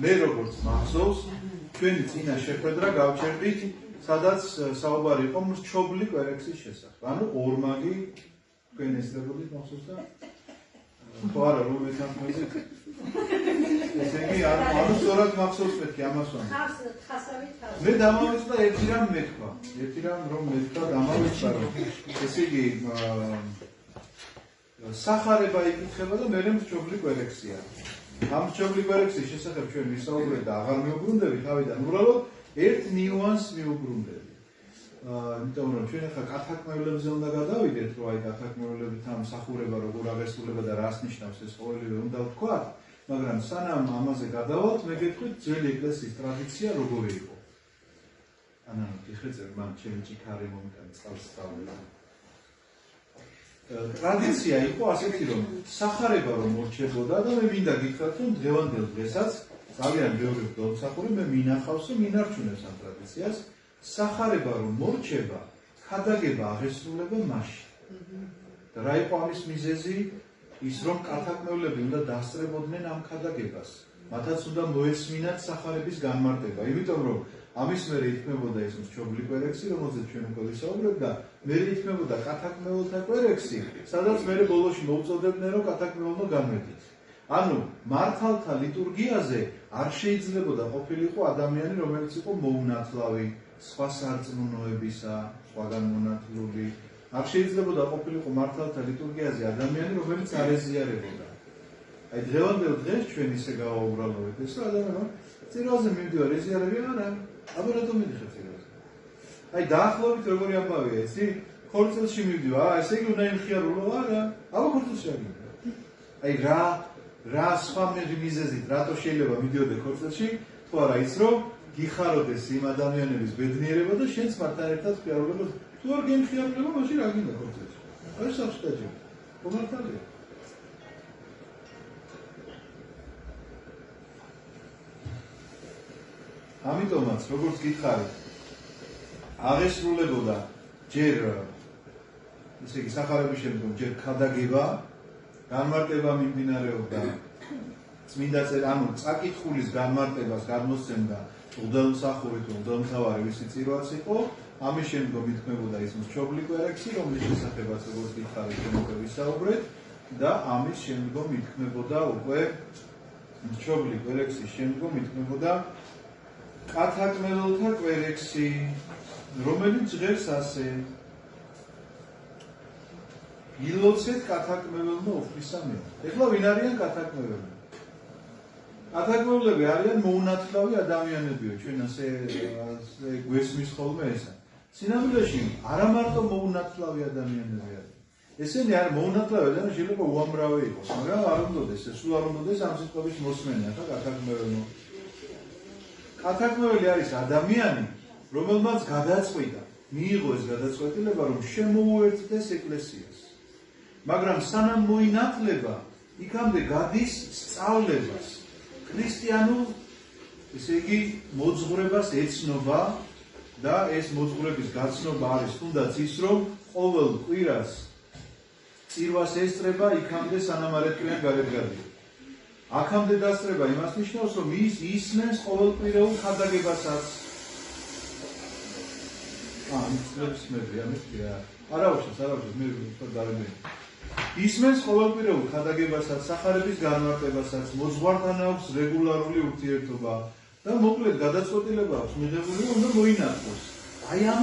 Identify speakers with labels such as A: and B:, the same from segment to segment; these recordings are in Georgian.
A: მე როგორც მახსოვს, ჩვენი წინა შეხვედრა გავჩერდით, სადაც საუბარი იყო მრჩობლი კვერექსის შესახებ. ანუ ორმაგი თქვენ ესწრებოდით მახსოვს და ხო არა რომ მეთანხმებით. ესე იგი ანუ სწორად მახსოვს მეთქი ამას ვამბობ. მე დამავიწყდა ერთი რამ მეთქვა. ერთი რამ რომ მეთქვა დამავიწყდა რომ ესე იგი სახარება იკითხება და მე მრჩობლი კვერექსია. ამ მრჩობლი კვერექსის შესახებ ჩვენ ვისაუბრეთ და აღარ მივუბრუნდები თავიდან. უბრალოდ ერთ ნიუანსს მივუბრუნდები. იმიტომ რომ ჩვენ ახლა კათაკმევლებზე უნდა გადავიდეთ, რომ აი კათაკმევლებით ამსახურება როგორ აღესრულება და რას ნიშნავს ეს ყოველივე უნდა ვთქვათ, მაგრამ სანამ ამაზე გადავალთ, მე გეტყვით ძველი ეკლესიის ტრადიცია როგორი იყო. ანანო გიხეწერ მან ჩემი ჭიქარი მომიტანე წყალს სწავლება. ტრადიცია იყო ასეთი რომ სახარება რომ მორჩებოდა და მე მინდა გითხრათ რომ დღევანდელ დღესაც ძალიან ბევრი მგონსახური მე მინახავს და მინარჩუნებს ამ ტრადიციას სახარება რომ მორჩება ხადაგება აღესრულება მაშინ და რა იყო ამის მიზეზი ის რომ კათაკმევლები უნდა დასწრებოდნენ ამ ხადაგებას მათაც უნდა მოესმინათ სახარების განმარტება იმიტომ რომ ამის მერე ითქმებოდა ეს მრჩობლი კვერექსი, რომელზეც ჩვენ უკვე ვისაუბრეთ და მერე ითქმებოდა კათაკმეველთა კვერექსი, სადაც მერე ბოლოში მოუწოდებდნენ რომ კათაკმეველნო განმეტით. ანუ მართალთა ლიტურგიაზე არ შეიძლებოდა ყოფილიყო ადამიანი, რომელიც იყო მოუნათლავი, სხვა სარწმუნოებისა, სხვაგან მონათლული. არ შეიძლებოდა ყოფილიყო მართალთა ლიტურგიაზე ადამიანი, რომელიც არ ეზიარებოდა. აი დღევანდელ დღეს ჩვენ ისე გავაუბრალოვეთ ეს რა ადამიანი წირვაზე მივდივარ ეზიარებია არა აბა რატომ მიდიხარ წირვაზე აი დაახლოებით როგორი ამბავია იცი ქორწილში მივდივარ ესე იგი უნდა იმხიარულო არა აბა ქორწილში არ მივდივარ აი რა სხვა მიზეზით რატო შეიძლება მიდიოდე ქორწილში თუ არა ის რომ გიხაროდეს იმ ადამიანების ბედნიერება და შენც მართან ერთად ხიარულება თუ არ გემხიარულება მაშინ რა გინდა ქორწილში აი საფშტაჯი მომართალია ამიტომაც როგორც გითხარით აღესრულებოდა ჯერ ესე იგი სახარების შემდგომ ჯერ ხადაგება განმარტება მიმდინარეობდა წმინდა ანუ წაკითხulis განმარტებას გადმოსცემდა უდელმსახური თუ უდელმთავარი ვისი წირვაც იყო ამის შემდგომ ითქმებოდა ის მრჩობლი კვერექსი რომლის შესახებაც როგორც გითხარით ჩვენ უკვე ვისაუბრეთ და ამის შემდგომ ითქმებოდა უკვე მრჩობლი კვერექსის შემდგომ ითქმებოდა კათაკმეველთა კვერექსი, რომელიც ჟღერს ასე. ილოცეთ კათაკმეველნო ოფლისამე. ეხლა ვინ არიან კათაკმეველნი? კათაკმეველები არიან მოუნათლავი ადამიანებიო, ჩვენ ასე გვესმის ხოლმე ესა. სინამდვილეში არა მარტო მოუნათლავი ადამიანები არიან. ესენი არ მოუნათლავი ადამიანები შეიძლება უამრავი იყოს, მაგრამ არ უნდადეს, სულ არ უნდადეს ამ სიტყვების მოსმენა, ხა კათაკმეველნო კათაკმეველი არის ადამიანი, რომელმაც გადაწყვიტა, მიიღო ეს გადაწყვეტილება, რომ შემოუერთდეს ეკლესიას. მაგრამ სანამ მოინათლება, იქამდე გადის სწავლებას, ქრისტიანულ, ესე იგი, მოძღვრებას ეცნობა და ეს მოძღვრების გაცნობა არის თუნდაც ის, რომ ყოველ კვირას წირვას ესწრება იქამდე სანამ არ ეტყვიან გარეთ გადიო. აქამდე დასწრება იმას ნიშნავს, რომ ის ისმენს ყოველკვირეულ ხადაგებასაც. ის მეძია, არა უშვებს, მე უფრო დავიმეორე. ისმენს ყოველკვირეულ ხადაგებასაც, სახარების განმარტებასაც, მოძღვართან აქვს რეგულარული ურთიერთობა და მოკლედ გადაწყვეტილება აქვს მიღებული, უნდა მოინათლოს. აი ამ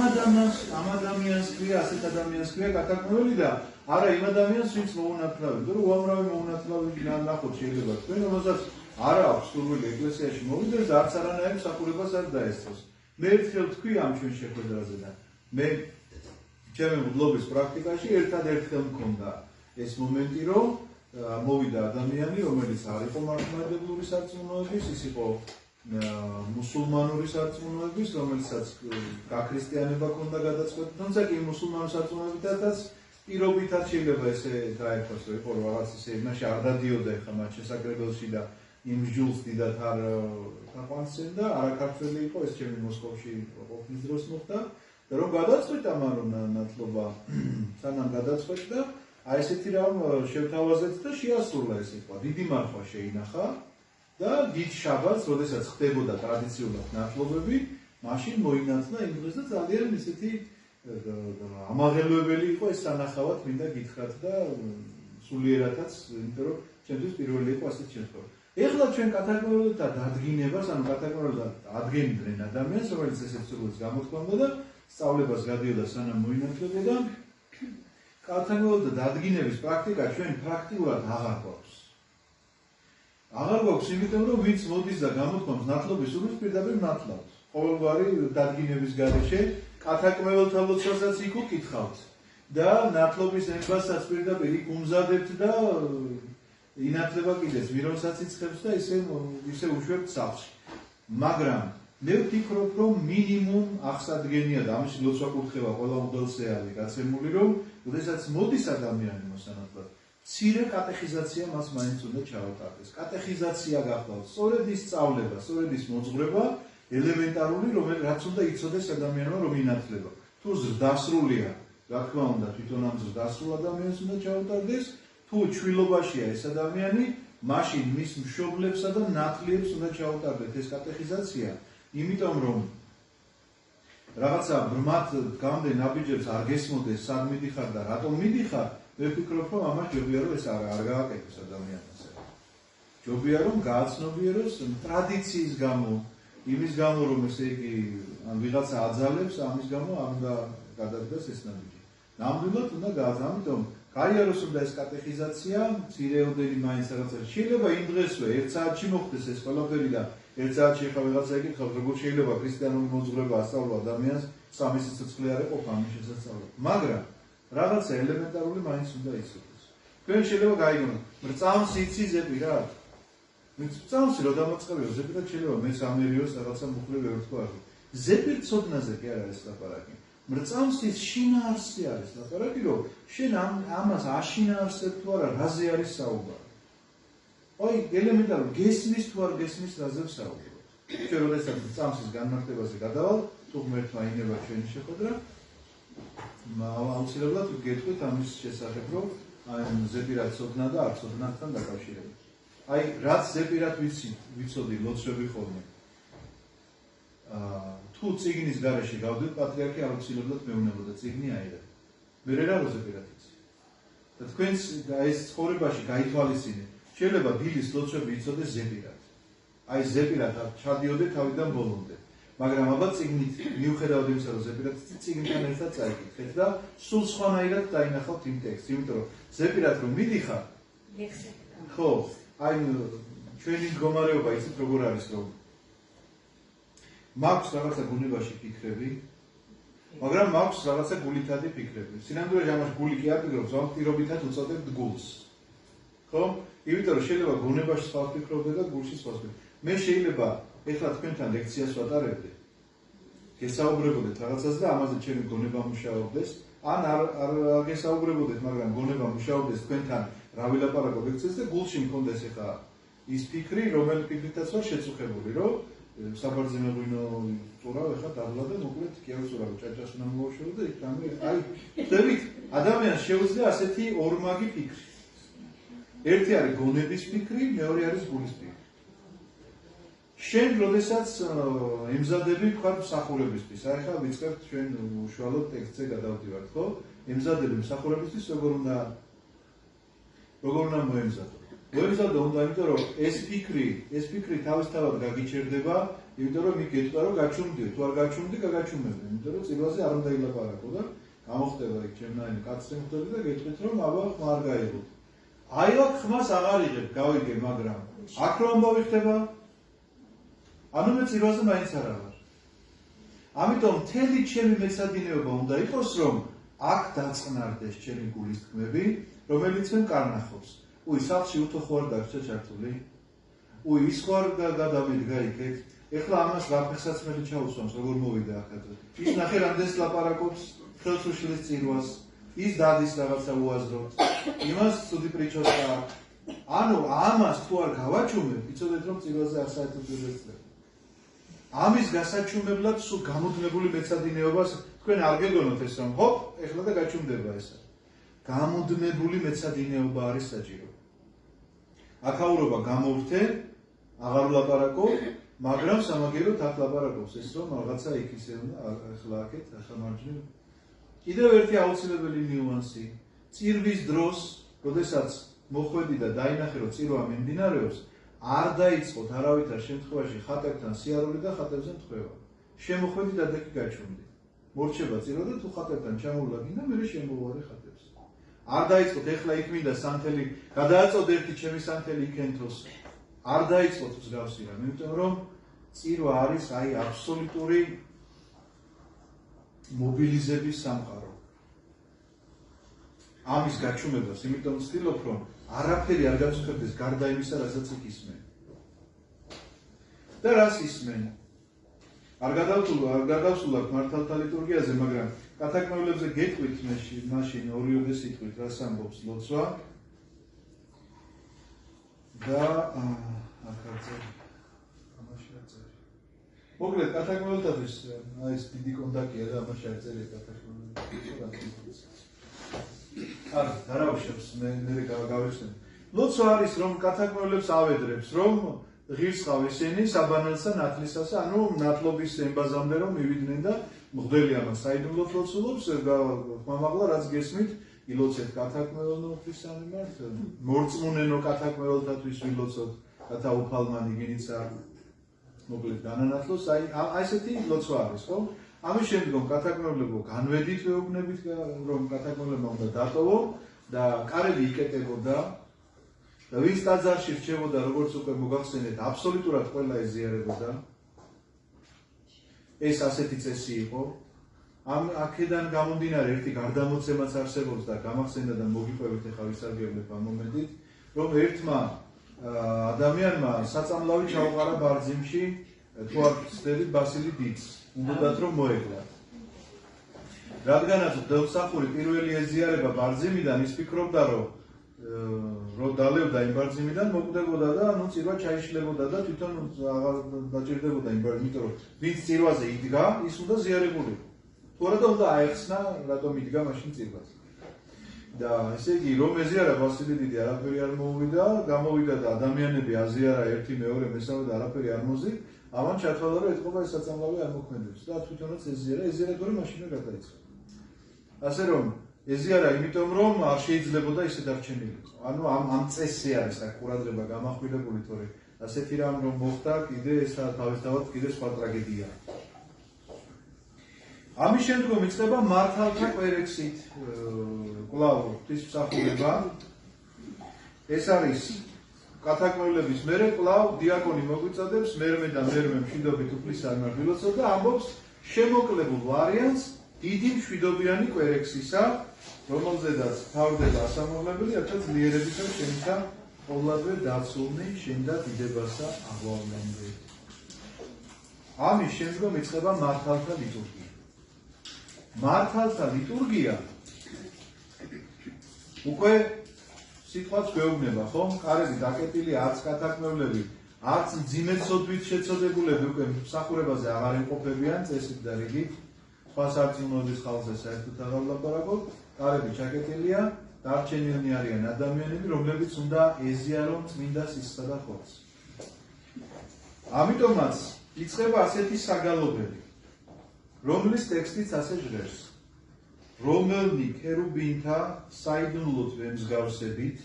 A: ადამიანს ქვია, ასეთ ადამიანს ქვია კათაკმეველი და არა იმ ადამიანს, ვინც მოუნათლავი, იმიტომ რომ უამრავი მოუნათლავი ნახოთ შეიძლება თქვენ, რომელსაც არ აქვს სურვილი ეკლესიაში მოვიდეს და არც არანაირ მსახურებას არ დაესწროს. მე ერთხელ თქვი ამ ჩვენ შეხვედრაზე და მე ჩემი მგლობის პრაქტიკაში ერთადერთხელ მქონდა ეს მომენტი, რომ მოვიდა ადამიანი, რომელიც არ იყო მართლმადიდებლური სარწმუნოების, ის იყო მუსულმანური სარწმუნოების, რომელსაც გაქრისტიანება ჰქონდა გადაწყვეტილი, თუმცა კი მუსულმანური სარწმუნოებითაც პირობითაც შეიძლება ესე დაერქვას, რომ იყო რაღაც ისე იმაში არ დადიოდა ეხლა მათ შესაკრებელში და იმ ჯულს დიდად არ აყვანსენდა, არაქართველი იყო, ეს ჩემი მოსკოვში ყოფნის დროს მოხდა და რომ გადაწყვიტა მან რომ ნათლობა სანამ გადაწყვეტდა, აი ესეთი რამ შევთავაზეთ და შეასრულა ეს სიტყვა. დიდი მარხვა შეინახა და დიდ შაბათს, როდესაც ხდებოდა ტრადიციულად ნათლობები, მაშინ მოინათლა იმ დღეს და ძალიან ისეთი ამაღელვებელი იყო ეს სანახავად მინდა გითხრათ და სულიერათაც, იმიტომ რომ ჩემთვის პირველი იყო ასეთი შემთხვევა. ეხლა ჩვენ კატეგორიულად დადგინებას, ანუ კატეგორიულად ადგენდნენ ადამიანს, რომელიც ესეთ სურვილს გამოთქვამდა და სწავლებას გადიოდა სანამ მოინათლებოდა. კატეგორიულად დადგინების პრაქტიკა ჩვენ პრაქტიკულად აღარ გვაქვს. აღარ გვაქვს, იმიტომ რომ ვინც მოდის და გამოთქვამს ნათლობის სურვილს, პირდაპირ ნათლავს. ყოველგვარი დადგინების გარეშე კათაკმეველთა ლოცვასაც იქ უკითხავთ და ნათლობის ემბასაც პირდაპირ იქ უმზადებთ და ინათლება კიდეც მირონსაც იწყებს და ისე უშვებთ სახლში. მაგრამ მე ვფიქრობ, რომ მინიმუმ აღსადგენია და ამის ლოცვა კურთხევა ყველა მღვდელზე არის გაცემული, რომ როდესაც მოდის ადამიანი მოსანათლად, მცირე კატეხიზაცია მას მაინც უნდა ჩაუტარდეს. კატეხიზაცია გახლავთ, სწორედ ის სწავლება, სწორედ ის მოძღვრება ელემენტარული, რაც უნდა იცოდეს ადამიანმა, რომ ინათლება. თუ ზრდასრულია, რა თქმა უნდა, თვითონ ამ ზრდასრულ ადამიანს უნდა ჩაუტარდეს, თუ ჩვილობაშია ეს ადამიანი, მაშინ მის მშობლებსა და ნათლიებს უნდა ჩაუტარდეთ ეს კატეხიზაცია, იმიტომ რომ რაღაცა ბრმად გამდენ აბიჯებს არ გესმოდეს, სად მიდიხარ და რატომ მიდიხარ, მე ვფიქრობ, რომ ამას ჯობია რომ ეს არ გააკეთოს ადამიანს. ჯობია რომ გააცნობიეროს ტრადიციის გამო, იმის გამო რომ ესე იგი ვიღაცა აძალებს, ამის გამო არ უნდა გადადგას ეს ნაბიჯი. ნამდვილად უნდა გააძალოს, ამიტომ გაიაროს უნდა ეს კატეხიზაცია, მცირეოდენი მაინც რაღაცა. შეიძლება იმ დღესვე 1 საათში მოხდეს ეს ყველაფერი და 1 საათში ხა ვიღაცა ეკითხავს, როგორ შეიძლება ქრისტიანული მოძღვრება ასწავლო ადამიანს 3 სიცოცხლე არ ეყოფა ამის შესაძლებლად. მაგრამ რაღაცა ელემენტარული მაინც უნდა იცოდეს. თქვენ შეიძლება გაიგონოთ, მრწამს იცი ზეპირად? მრწამსი რო დამოწყებიო ზეპირად შეიძლება მეც ამერიოს რაღაცა მუხლი ვერ ვთქვა. ზეპირ ცოდნაზე კი არ არის ლაპარაკი. მრწამსის შინაარსი არის ლაპარაკი, რომ შენ ამას აშინაარსებ თუ არა, რაზე არის საუბარი. აი, ელემენტარული გესმის თუ არ გესმის რაზე ვსაუბრობ. ჩვენ როდესაც მრწამსის განმარტებაზე გადავალ, თუ ღმერთმა ინება ჩვენი შეხვედრა, აუცილებლად გეტყვით ამის შესახებ, რომ აი ზეპირად ცოდნა და არ ცოდნასთან დაკავშირებით. აი, რაც ზეპირად ვიცოდი ლოცვები ხოლმე. თუ წიგნის გარეშე გავდივით, პატრიარქი აუცილებლად მეუბნებოდა წიგნი აიღე. მე რა ზეპირად იცი. და თქვენს ეს ცხოვრებაში გაითვალისწინეთ. შეიძლება დილის ლოცვები იცოდეს ზეპირად. აი ზეპირად ჩადიოდე თავიდან ბოლომდე. მაგრამ ალბათ წიგნით მიუხედავად იმისა, რომ ზეპირად წიგნთან ერთად წაიკითხეთ და სულ სხვანაირად დაინახავთ იმ ტექსტს, იმიტომ რომ ზეპირად რომ მიდიხარ, ხო, აი ჩვენი მდგომარეობა იცით როგორ არის, რომ მაქვს რაღაცა ბუნებაში ფიქრები, მაგრამ მაქვს რაღაცა გულითადი ფიქრები. სინამდვილეში ამას გული კი არ ფიქრობს, ამ პირობითად უწოდებთ გულს. ხო? იმიტომ რომ შეიძლება ბუნებაში სხვა ფიქრობდე და გულში სხვა ფიქრობდე. მე შეიძლება ეხლა თქვენთან ლექციას ვატარებდე. გესაუბრებოდეთ რაღაცას და ამაზე ჩემი გონება მუშაობდეს, ან არ გესაუბრებოდეთ, მაგრამ გონება მუშაობდეს თქვენთან რა ვილაპარაკო ლექციას და გულში მქონდეს ეხლა ის ფიქრი, რომელი ფიქრითაც ვარ შეწუხებული, რომ საბარძიმეღვინო წურავ ეხლა დაბლა და მოკლედ კი არ ვწურავ, ჭაჭას უნდა მოვაშორო და იქ რამე აი ხვდებით, ადამიანს შეუძლია ასეთი ორმაგი ფიქრი. ერთი არის გონების ფიქრი, მეორე არის გულის ფიქრი. შენ როდესაც ემზადები თქვა მსახურებისთვის, აი ხა ვიწყებთ ჩვენ უშუალოდ ტექსტზე გადავდივართ, ხო? ემზადები მსახურებისთვის როგორ უნდა მოემზადო? მოემზადო უნდა, იმიტომ რომ ეს ფიქრი თავისთავად გაგიჩერდება, იმიტომ რომ იქ ეთქვა რომ გაჩუმდიო, თუ არ გაჩუმდი, გაგაჩუმებდი, იმიტომ რომ წილვაზე არ უნდა ილაპარაკო და გამოხდება იქ ჩემნაირი კაცრი ხდება და გეტყვით რომ აბა ხმა არ გაიღო. აი აქ ხმას აღარ იღებ, გავიგე, მაგრამ აქ რომ ამბავი ხდება ანუ მე წირვაზე მაინც არ ვარ. ამიტომ მთელი ჩემი მეცადინეობა უნდა იყოს, რომ აქ დაწყნარდეს ჩემი გულის თქმები, რომელიც მე კარნახობს. უი, სახლში უთოხო არ გაქვს ჩართული? უი, ის ხო არ გადავიდგა იქეთ? ეხლა ამას რა ფეხსაცმელი ჩაუსვამს, როგორ მოვიდა ახლა? ის ნახე რამდენს ლაპარაკობს, ხელს უშლის წირვას, ის დადის რაღაცა უაზროდ. იმას ცუდი პრიჩოს აქვს. ანუ ამას თუ არ გავაჩუმებ, იცოდეთ რომ წირვაზე არ საერთოდ ვერ ვეცდებ. ამის გასაჩუმებლად სულ გამუდმებული მეცადინეობას თქვენ არ გეგონოთ ეს რომ ჰოპ, ეხლა და გაჩუმდება ესა. გამუდმებული მეცადინეობა არის საჭირო. აქაურობა გამოვრთე, აღარ ვლაპარაკო, მაგრამ სამაგიეროდ აქ ლაპარაკობს ეს რომ რაღაცა იქ ისე უნდა ახლა აქეთ ახლა მარჯვნივ. კიდევ ერთი აუცილებელი ნიუანსი. წირვის დროს, როდესაც მოხვედი და დაინახე რომ წირვა მიმდინარეობს, არ დაიწყოთ არავითარ შემთხვევაში ხატებთან სიარული და ხატებზე მთხვევა. შემოხვედი და დაკი გაჩვენდი. მორჩება წირვა და თუ ხატებთან ჩამოვლა გინდა, მე შემოვარე ხატებს. არ დაიწყოთ ეხლა იქ მინდა სანთელი, გადააწოდ ერთი ჩემი სანთელი იქენთოს. არ დაიწყოთ მსგავსი რამ, იმიტომ რომ წირვა არის აი აბსოლუტური მობილიზების სამყარო. ამის გაჩვენებას, იმიტომ ვცდილობ, რომ არაფერი არ გაწუხებდეს გარდა იმისა, რასაც იქ ისმენ. და რას ისმენ? არ გადავსულოთ მართალთა ლიტურგიაზე, მაგრამ კათაკმევლებზე გეტყვით მაშინ ორიოდე სიტყვით, რას ამბობს ლოცვა და აქ არწერი. ამაში არწერი. მოკლედ კათაკმევლთათვის ეს დიდი კონტაქტია და ამაში არწერი კათაკმევლებს. დარავშებს მე გავიხსენ. ლოცვა არის რომ კათაკმევლებს ავედრებს, რომ ღირსყავ ისინი საბანალსა ნათლისასა, ანუ ნათლობის ემბაზამდე რომ მივიდნენ და მღვდელი ამას საიდუმლოდ ლოცულობს, ხმამაღლა რაც გესმით, ილოცეთ კათაკმეველნობის სამიმართ, მორწმუნენო კათაკმეველთათვის ვილოცოთ, რათა უფალმანი გინიცა მოკლედ განანათლოს, აი ესეთი ლოცვა არის, ხო? ამის შემდგომ კათაკმევლებო განვედით ვეუბნებით, რომ კათაკმევლებმა უნდა დატოვო და კარები იკეტებოდა და ვინც ტაძარში რჩებოდა, როგორც უკვე მოგახსენეთ, აბსოლუტურად ყველა ეზიარებოდა. ეს ასეთი წესი იყო. აქედან გამომდინარე ერთი გარდამოცემაც არსებობს და გამახსენდა და მოგიყვებით ახლა ვისარგებლებ ამ მომენტით, რომ ერთმა ადამიანმა საწამლავი ჩაუყარა ბარძიმში თუ არ ვცდებით ბასილი დიდს, უნდათ რომ მოეკლა. რადგანაც დელსახური პირველი ეზიარება ბარძიმიდან ის ფიქრობდა, რომ დალევდა იმ ბარძიმიდან მოკვდებოდა და ნუ წირვა ჩაიშლებოდა და თვითონ აღარ დაჭირდებოდა იმ ბარძიმი, იმიტომ რომ ვინც წირვაზე იდგა, ის უნდა ზიარებულიყო. თუ არა და უნდა აეხსნა, რატომ იდგა მაშინ წირვაზე. და ესე იგი, რომ ეზიარა ბასილი დიდი, არაფერი არ მოუვიდა, გამოვიდა და ადამიანები აზიარა ერთი მეორე მესამე და არაფერი არ მოზი, ამან ჩათვალა, რომ ეთყობა ეს საწამლავი არ მოქმედებს და თვითონაც ეზიარა თორე მაშინვე გადაიწყო. ასე რომ ეზიარა იმიტომ რომ არ შეიძლებოდა ისე დარჩენილიყო. ანუ ამ წესი არის აქ ყურადღება გამახვილებული, თორე ასეთი რამ რომ მოხდა, კიდე ეს თავისთავად კიდე სხვა ტრაგედია. ამის შემდგომ იწყება მართალთა კვერექსით კვლავ ღვთისმსახურება. ეს არის კათაკმევლების მერე კვლავ დიაკონი მოგვიწოდებს, მერმე და მერმე მშვიდობით უფლისა მარტვილოცოთ და ამბობს შემოკლებულ ვარიანტს დიდი მშვიდობიანი კვერექსისა, რომელზედაც თავდება ასამოღლებელი, რათა ძლიერებითა შენთა ყოვლადვე დაცულნი შენ და დიდებასა აღვავლამდე. ამის შემდგომ იწყება მართალთა ლიტურგია. მართალთა ლიტურგია უკვე სიტყვაც გვეუბნება, ხო? კარები დაკეტილი, არც კათაკმევლები, არც მძიმეცოდვით შეცოდებულები უკვე მსახურებაზე აღარ იმყოფებიან წესით და რიგით. სხვა სარწმუნოების ხალხზე საერთოდ აღარ ვლაპარაკობ, კარები ჩაკეტილია, დარჩენილნი არიან ადამიანები, რომლებიც უნდა ეზიარონ წმინდა სისხლსა და ხორცს. ამიტომაც იწყება ასეთი საგალობელი, რომლის ტექსტიც ასე ჟღერს. რომელნი ქერუბინთა საიდუმლოდ ვემსგავსებით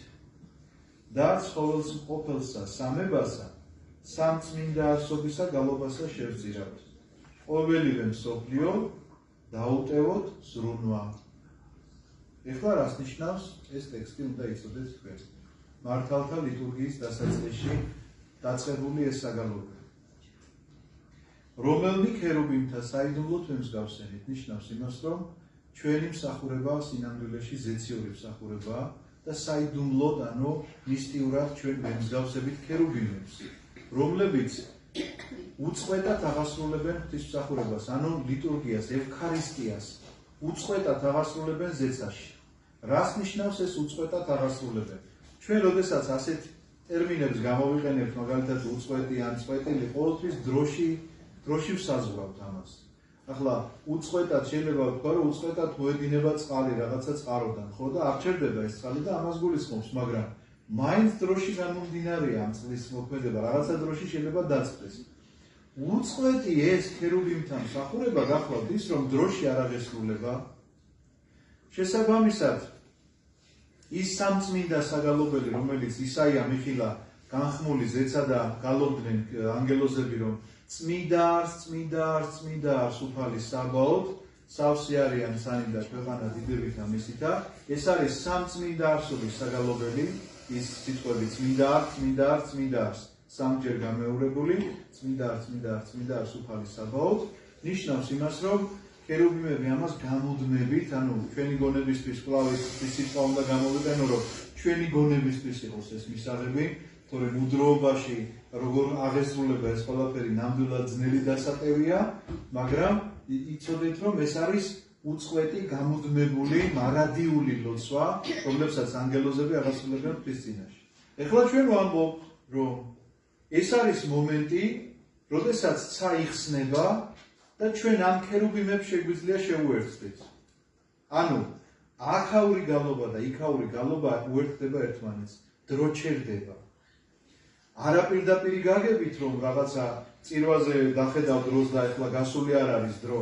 A: და ცხოველს მყოფელსა სამებასა, სამწმინდა ასობისა გალობასა შევწირავთ. ყოველივე მსოფლიო დაუტევოთ ზრუნვა. ეხლა რას ნიშნავს ეს ტექსტი უნდა იცოდეთ თქვენ. მართალთა ლიტურგიის დასაწყისში დაწყებული ეს საგალობელი. რომელნი ქერუბინთა საიდუმლოდ ვემსგავსებით ნიშნავს იმას, რომ ჩვენი მსახურება სინამდვილეში ზეციური მსახურება და საიდუმლოდ, ანუ მისტიურად ჩვენ ვემსგავსებით ქერუბინებს, რომლებიც უწყვეტად აღასრულებენ ღვთისმსახურებას, ანუ ლიტურგიას, ევქარისტიას, უწყვეტად აღასრულებენ ზეცაში. რას ნიშნავს ეს უწყვეტად აღასრულებენ? ჩვენ როდესაც ასეთ ტერმინებს გამოვიყენებთ, მაგალითად უწყვეტი ან წყვეტილი, ყოველთვის დროში ვსაზღვრავთ ამას. ახლა უწყვეტად შეიძლება ვთქვა, რომ უწყვეტად მოედინება წყალი რაღაცა წყაროდან, ხო და არ ჩერდება ეს წყალი და ამას გულისხმობს, მაგრამ მაინც დროში გამომდინარეა ამ წლის მოქმედება, რაღაცა დროში შეიძლება დაწყდეს. უწყვეტი ეს ქერუბიმთან მსახურება გახლავთ ის, რომ დროში არ აღესრულება. შესაბამისად, ის სამწმინდა საგალობელი, რომელიც ისაია მიხილა განხმული ზეცა და გალობდნენ ანგელოზები, რომ წმინდარს უფალი საბაოდ, სავსე არიან სანი და ქვეყანა დიდებით და მისითა, ეს არის სამწმინდა არსობის საგალობელი, ის სიტყვები წმინდარს, სამჯერ გამეორებული, წმინდარს უფალი საბაოდ, ნიშნავს იმას, რომ ქერუბიმები ამას გამუდმებით, ანუ ჩვენი გონებისთვის კვლავ ეს სიტყვა უნდა გამოვიყენო, რომ ჩვენი გონებისთვის იყოს ეს მისაღები, თორემ მუდროობაში როგორ აღესრულება ეს ყველაფერი ნამდვილად ძნელი დასატევია, მაგრამ იცოდეთ, რომ ეს არის უწყვეტი, გამუდმებული, მარადიული ლოცვა, რომლებსაც ანგელოზები აღასრულებენ ღვთის წინაშე. ეხლა ჩვენ ვამბობთ, რომ ეს არის მომენტი, როდესაც ცა იხსნება და ჩვენ ამ ქერუბიმებს შეგვიძლია შევუერთდეთ. ანუ აქაური გალობა და იქაური გალობა უერთდება ერთმანეთს, დრო ჩერდება. არა პირდაპირი გაგებით, რომ რაღაცა წირვაზე დახედავ დროს და ეხლა გასული არ არის დრო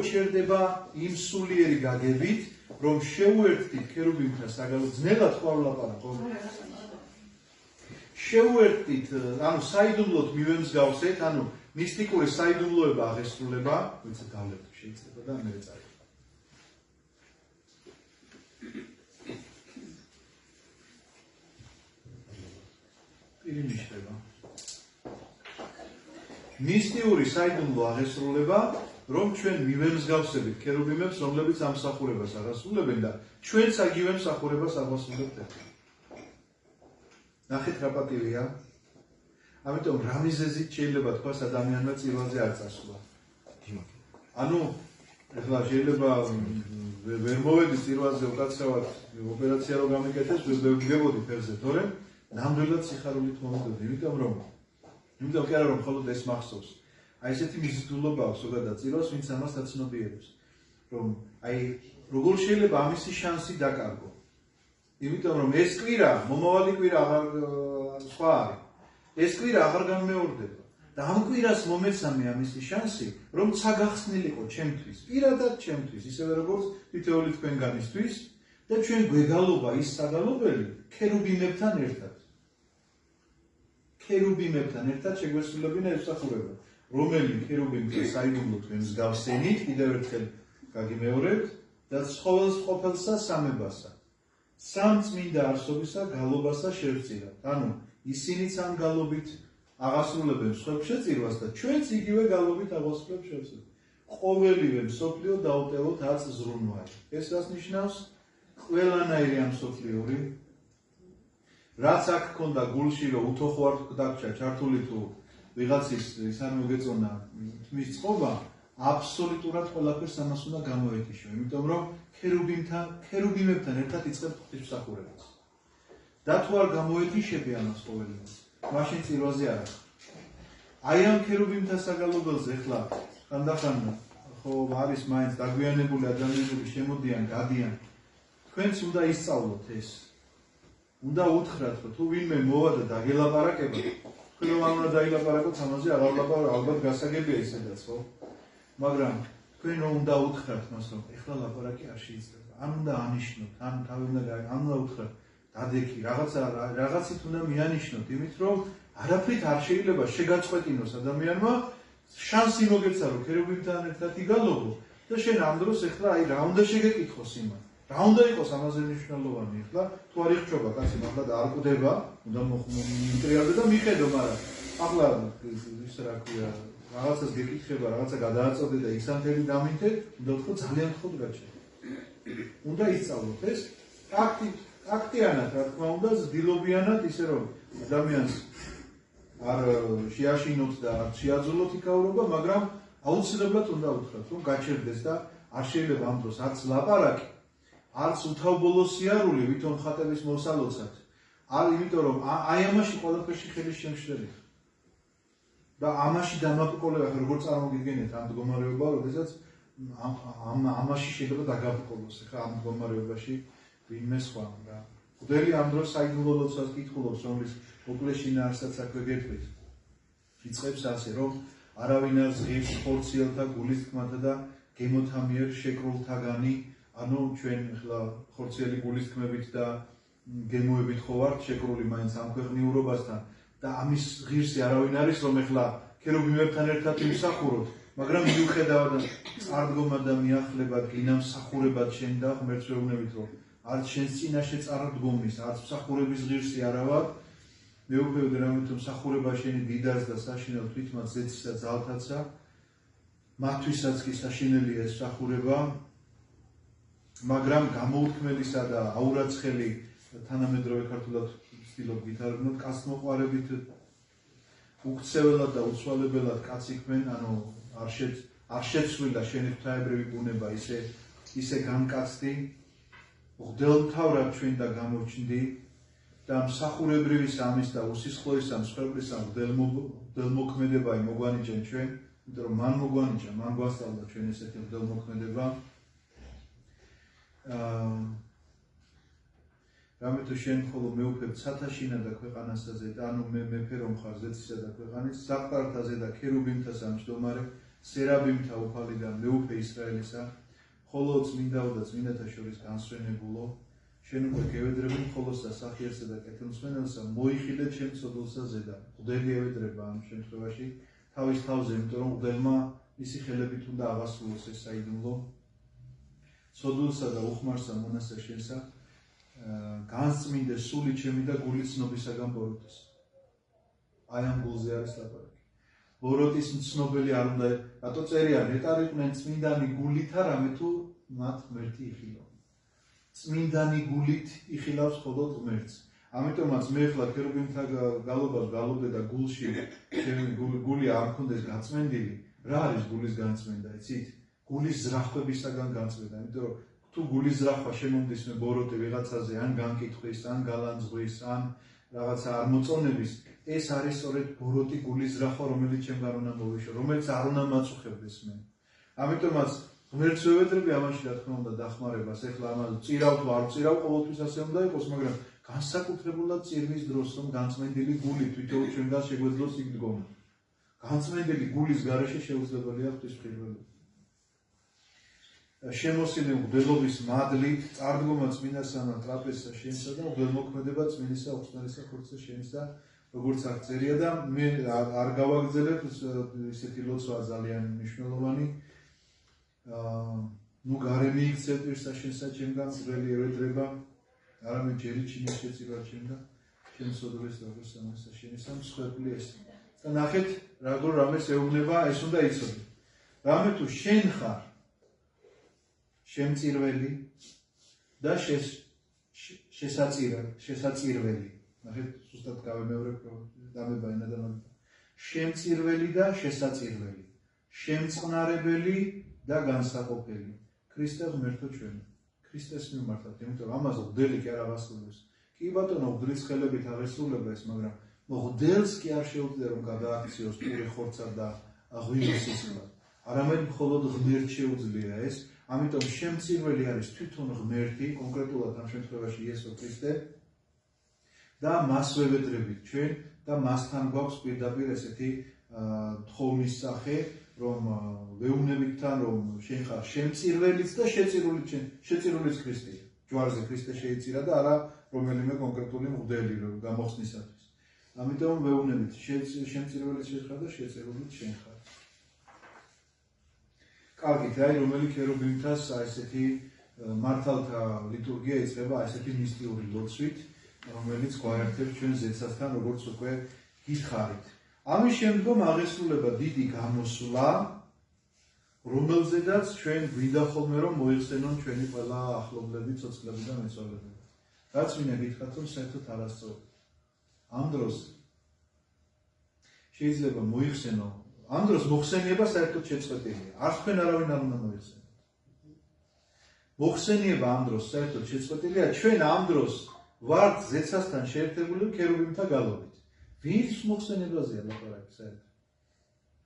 A: ჩერდება იმ სულიერი გაგებით, რომ შევუერთდით ქერუბიმთან საგალობელს, ძნელად ყვავლაპარაკო. შევუერთდით, ანუ საიდუმლოდ მივემსგავსეთ, ანუ მისტიკური საიდუმლოება აღესრულება, ვიცი გავლეთ შეიძლება და მე წაი. ნიშნება. მისტიური საიდუმლო აღესრულება, რომ ჩვენ მივემსგავსებით ქერუბიმებს, რომლებიც ამსახურებას აღასრულებენ და ჩვენც აგივე მსახურებას აღასრულებთ ერთად. ნახეთ რა პატივია. ამიტომ რა მიზეზით შეიძლება თქვას ადამიანმა წირვაზე არ წასვლა. ანუ ეხლა შეიძლება ვერ მოვედი წირვაზე უკაცრავად ოპერაცია რო გამიკეთეს, ვგებოდი ფერზე, თორემ ნამდვილად სიხარულით მომდოდი, იმიტომ კი არა რომ მხოლოდ ეს მახსოვს. აი ესეთი მიზიდულობა აქვს ზოგადად წირვას, ვინც ამას აცნობიერებს, რომ აი როგორ შეიძლება ამისი შანსი დაკარგო. იმიტომ რომ ეს კვირა, მომავალი კვირა აღარ სხვა არის. ეს კვირა აღარ გამეორდება და ამ კვირას მომეცამე ამისი შანსი, რომ ცაგახსნილიყო ჩემთვის, პირადად ჩემთვის, ისევე როგორც თითოეული თქვენგანისთვის და ჩვენ გვეგალობა ის საგალობელი ქერუბიმებთან ერთად. ქერუბიმებთან ერთად შეგვესრულებინა ეს მსახურება, რომელი ქერუბიმთა საიდუმლო თქვენ მსგავსენით, კიდევ ერთხელ გაგიმეორებთ და ცხოველს ყოფილსა სამებასა, სამწმინდა არსობისა გალობასა შევწირავთ. ანუ ისინიც ამ გალობით აღასრულებენ სხვებს შეწირვას და ჩვენც იგივე გალობით აღასრულებს შევწირვთ. ყოველივე მსოფლიო დაუტევოთ აწ ზრუნვარი. ეს რას ნიშნავს? ყველანაირი ამ მსოფლიური რაც აქ ქონდა გულში, რომ უთოხო არ დაგჭა ჩართული თუ ვიღაცის ის არ მოგეწონა თმის წყობა, აბსოლუტურად ყველაფერს ამას უნდა გამოეთიშო, იმიტომ რომ ქერუბიმებთან ერთად იწყებ ღვთის მსახურებას. და თუ არ გამოეთიშები ამას ყოველდღე, მაშინ წირვაზე არ ახ. აი ამ ქერუბიმთა საგალობელზე ეხლა ხანდახან ხო არის მაინც დაგვიანებული ადამიანები შემოდიან, გადიან. თქვენც უნდა ისწავლოთ ეს. უნდა უთხრათ, რომ თუ ვინმე მოვა და დაგელაპარაკება, თქვენ რომ არ უნდა დაილაპარაკოთ ამაზე, აღარ ვლაპარაკობ, ალბათ გასაგებია ისედაც, ხო? მაგრამ თქვენ რომ უნდა უთხრათ მას, რომ ეხლა ლაპარაკი არ შეიძლება. ან უნდა ანიშნოთ, ან თავი უნდა უთხრათ, დადექი, რაღაცით უნდა მიანიშნოთ, იმით რომ არაფრით არ შეიძლება შეგაწყვეტინოს ადამიანმა, შანსი მოგეცა, რომ ქერუბიმთან ერთად იგალობო და შენ ამ დროს ეხლა აი რა უნდა შეგეკითხოს იმას. რა უნდა იყოს ამაზე მნიშვნელოვანი ეხლა თუ არ იხჩობა კაცი მაგალითად არ კვდება უნდა მიტრიალდე და მიხედო მაგრამ ახლა ის რა ქვია რაღაცას გეკითხება რაღაცა გადააწოდე და ისანთელი დამინდე უნდა თქო ძალიან ხოდ გაჩერდა უნდა ისწავლოთ ეს აქტიანად რა თქმა უნდა ზდილობიანად ისე რომ ადამიანს არ შეაშინოთ და არ შეაძლოთ იქაურობა მაგრამ აუცილებლად უნდა უთხრათ რომ გაჩერდეს და არ შეიძლება ამ დროს არც ლაპარაკი არც უთავბოლო სიარული ვითომ ხატების მოსალოცად არ იმიტომ რომ აი ამაში ყველაფერში ხელის შემშლელი და ამაში დამაბრკოლება როგორ წარმოგიდგენთ ამ მდგომარეობა როდესაც ამაში შეიძლება დაგაბრკოლოს ხა ამ მდგომარეობაში ვინმე სხვა რა მღვდელი ამ დროს საიდუმლო ლოცვას კითხულობს, რომლის მოკლეშინაარსაც აქვე გეტყვით. იწყებს ასე, რომ არავინ არ ზღირს ხორციელთა გულის თქმათა და გემოთა მიერ შეკრულთაგანი, ანუ ჩვენ ახლა ხორციელი გულის თქმებით და გემოებით ხო ვართ შეკრული მაინც ამ ქვეყნიურობასთან და ამის ღირსი არავინ არის, რომ ახლა ქერუბიმებთან ერთად იმსახუროთ, მაგრამ მიუხედავად წარდგომა და მიახლება გინამსახურებად შენ და ღმერთს ვეუბნებით, რომ არც შენს წინაშე წარდგომის, არც მსახურების ღირსი არა ვარ. მეუფევდი რამე თუ მსახურება შენი დიდას და საშინელ თვითმაც ზეცისა ძალთაცა, მათთვისაც კი საშინელია ეს მსახურება, მაგრამ გამოუთქმელისა და აურაცხელი თანამედროვე ქართულად ვცდილობ ვითარგმნოთ, კაცმოყვარებით უკცეველად და უცვალებელად კაცი ქმენ, ანუ არ შეცვლილა შენი ღვთაებრივი ბუნება, ისე განკაცდი, მღვდელმთავრად ჩვენ და გამოჩნდი და მსახურებრივი სამის და უსისხლოისა მსხვერპლისა მღვდელმოქმედება მოგვანიჭენ ჩვენ, იმიტომ რომ მან მოგვანიჭა, მან გვასწავლა ჩვენ ესეთი მღვდელმოქმედება. რამე თუ შენ ხოლო მეუფებ ცათაშინა და ქვეყანასაზე და ანუ მე მეფე რომ ხარ ზეცისა და ქვეყანის, საფყართაზე და ქერუბიმთა სამჯდომარე, სერაბიმთა უფალი და მეუფე ისრაელისა, ხოლო წმინდაო და წმინდათა შორის განსვენებულო, შენ უკვე გევედრები მხოლოს და სახიერსა და კეთილმსმენელსა, მოიხილე ჩემ ცოდულსა ზედა. მღვდელი ევედრება ამ შემთხვევაში თავის თავზე, იმიტომ რომ მღვდელმა მისი ხელებით უნდა აღასრულოს ეს საიდუმლო. ცოდულსა და უხმარსა მონასა შენსა, განსწმინდე სული ჩემი და გული ცნობისაგან ბოროტის. აი ამ გულზე არის ლაპარაკი. ბოროტის მცნობელი არ უნდა, რატო წერია, ნეტარიყვნენ წმინდანი გულით არამე თუ მათ ღმერთი იხილავ. წმინდანი გულით იხილავს მხოლოდ ღმერთს. ამიტომაც მე ახლა ქერუბიმთა გალობას გალობდე და გულში ჩემი გული არ მქონდეს გაწმენდილი. რა არის გულის განწმენდა, იცით? გულის ზრახვებისაგან განწმენდა, იმიტომ რომ თუ გულის ზრახვა შემომდის მე ბოროტე ვიღაცაზე, ან განკითხვის, ან გალანძღვის, ან რაღაცა არ მოწონების, ეს არის სწორედ ბოროტი გულის ზრახვა, რომელიც ჩემგან უნდა მოვიშო, რომელიც არ უნდა მაწუხებდეს მე. ამიტომაც ღმერთს ვევედრები ამაში რა თქმა უნდა დახმარებას, ეხლა ამაზე წირავ თუ არ წირავ, ყოველთვის ასე უნდა იყოს, მაგრამ განსაკუთრებულად წირვის დროს, რომ განწმენდილი გული თვითონ ჩვენგან შეგვეძლოს იქ დგომა. განწმენდილი გულის გარეშე შეუძლებელია ღვთისმფრინავება. შემოსილი მღვდელობის მადლით, წარდგომა წმინდასანა ტრაპეზსა შენსა და მღვდელმოქმედება წმინდისა უხსნარისა ხორცსა შენსა, როგორც აქ წერია და მე არ გავაგრძელებ, ისეთი ლოცვა ძალიან მნიშვნელოვანი. ნუ გარე მიიქცეთ პირსა შენსა ჩემგან მღვდელი ევედრება, არამედ ჯერი ჩინის შეწირვა ჩემგან, ჩემ სოდურის როგორც სამასა შენისა მსხვერპლი ეს. და ნახეთ, როგორ რამეს ეუბნება, ეს უნდა იცოდე. რამე თუ შენ ხარ შემწირველი და შესაწირველი. ნახეთ, ზუსტად გავემეორებ, დამებაინა და შემწირველი და შესაწირველი. შემწყნარებელი და განსაყოფელი. ქრისტე ღმერთო ჩვენ. ქრისტეს მიმართავთ, იმიტომ რომ ამაზე მღვდელი კი არ აღასრულებს. კი ბატონო, მღვდლის ხელებით აღესრულება ეს, მაგრამ მღვდელს კი არ შეუძლია რომ გადააქციოს პური ხორცა და ღვინის სისხლად. არამედ მხოლოდ ღმერთს შეუძლია ეს. ამიტომ შემწირველი არის თვითონ ღმერთი, კონკრეტულად ამ შემთხვევაში იესო ქრისტე და მას ვევედრებით ჩვენ და მასთან გვაქვს პირდაპირ ესეთი თხოვნის სახე, რომ ვეუბნებითთან რომ შენ ხარ შემწირველიც და შეწირულიც ქრისტეა. ჯვარზე ქრისტე შეიწირა და არა რომელიმე კონკრეტული მღვდელი გამოხსნისათვის. ამიტომ ვეუბნებით შემწირველიც შენ ხარ და შეწირულიც შენ ხარ. კარგით, აი რომელი ქერუბიმთას ესეთი მართალთა ლიტურგია იწყება ესეთი მისტიური ლოცვით, რომელიც გვაერთებს ჩვენ ზეცასთან, როგორც უკვე გითხარით. ამის შემდგომ აღესრულება დიდი გამოსვლა, რომელზედაც ჩვენ გვინდა ხოლმე რომ მოიხსენონ ჩვენი ყველა ახლობლები, ცოცხლები და მეცვალებები. რაც მინდა გითხრათ, რომ საერთოდ არასწორია. ამ დროს შეიძლება მოიხსენო ამ დროს მოხსენიება საერთოდ შეწყვეტილია. არც თქვენ არავინ არ უნდა მოიხსენოთ. მოხსენიება ამ დროს საერთოდ შეწყვეტილია, ჩვენ ამ დროს ვართ ზეცასთან შეერთებული ქერუბიმთა გალობით. ვის მოხსენებაზეა ლაპარაკი საერთოდ?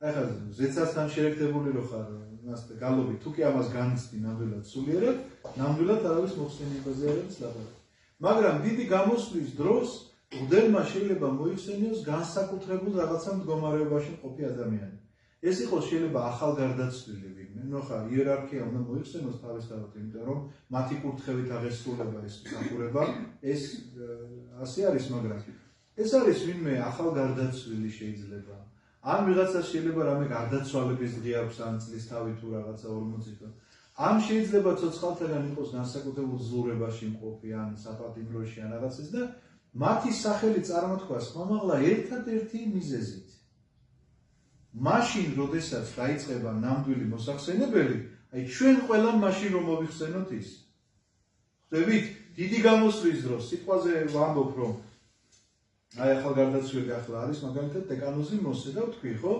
A: ახლა ზეცასთან შეერთებული რო ხარ მასთან გალობით, თუ კი ამას განიცდი ნამდვილად სულიერად, ნამდვილად არავის მოხსენებაზე არ არის ლაპარაკი. მაგრამ დიდი გამოსვლის დროს მღვდელმა შეიძლება მოიხსენიოს განსაკუთრებულ რაღაცა მდგომარეობაში მყოფი ადამიანი. ეს იყოს შეიძლება ახალგარდაცვლილი ვინმე, ნუ ხა იერარქია უნდა მოიხსენოს თავისთავად, იმიტომ რომ მათი კურთხევით აღესრულება ეს მსახურება, ეს ასე არის, მაგრამ ეს არის ვინმე ახალგარდაცვლილი შეიძლება. ან ვიღაცას შეიძლება რამე გარდაცვალების დღე აქვს ან წლის თავი თუ რაღაცა 40 თვე. ან შეიძლება ცოცხალთაგან იყოს განსაკუთრებულ ზურებაში მყოფი ან საპატიმროში ან რაღაცის და მათი სახელი წარმოთქვას ხმამაღლა ერთადერთი მიზეზით. მაშინ, როდესაც დაიწყება ნამდვილი მოსახსენებელი, აი ჩვენ ყველამ მაშინ რომ მოვიხსენოთ ის. ხვდებით, დიდი გამოსვლის დროს სიტყვაზე ვამბობ, რომ აი ახალგარდაცვლილი ახლა არის, მაგალითად დეკანოზი მოსე და ვთქვი, ხო?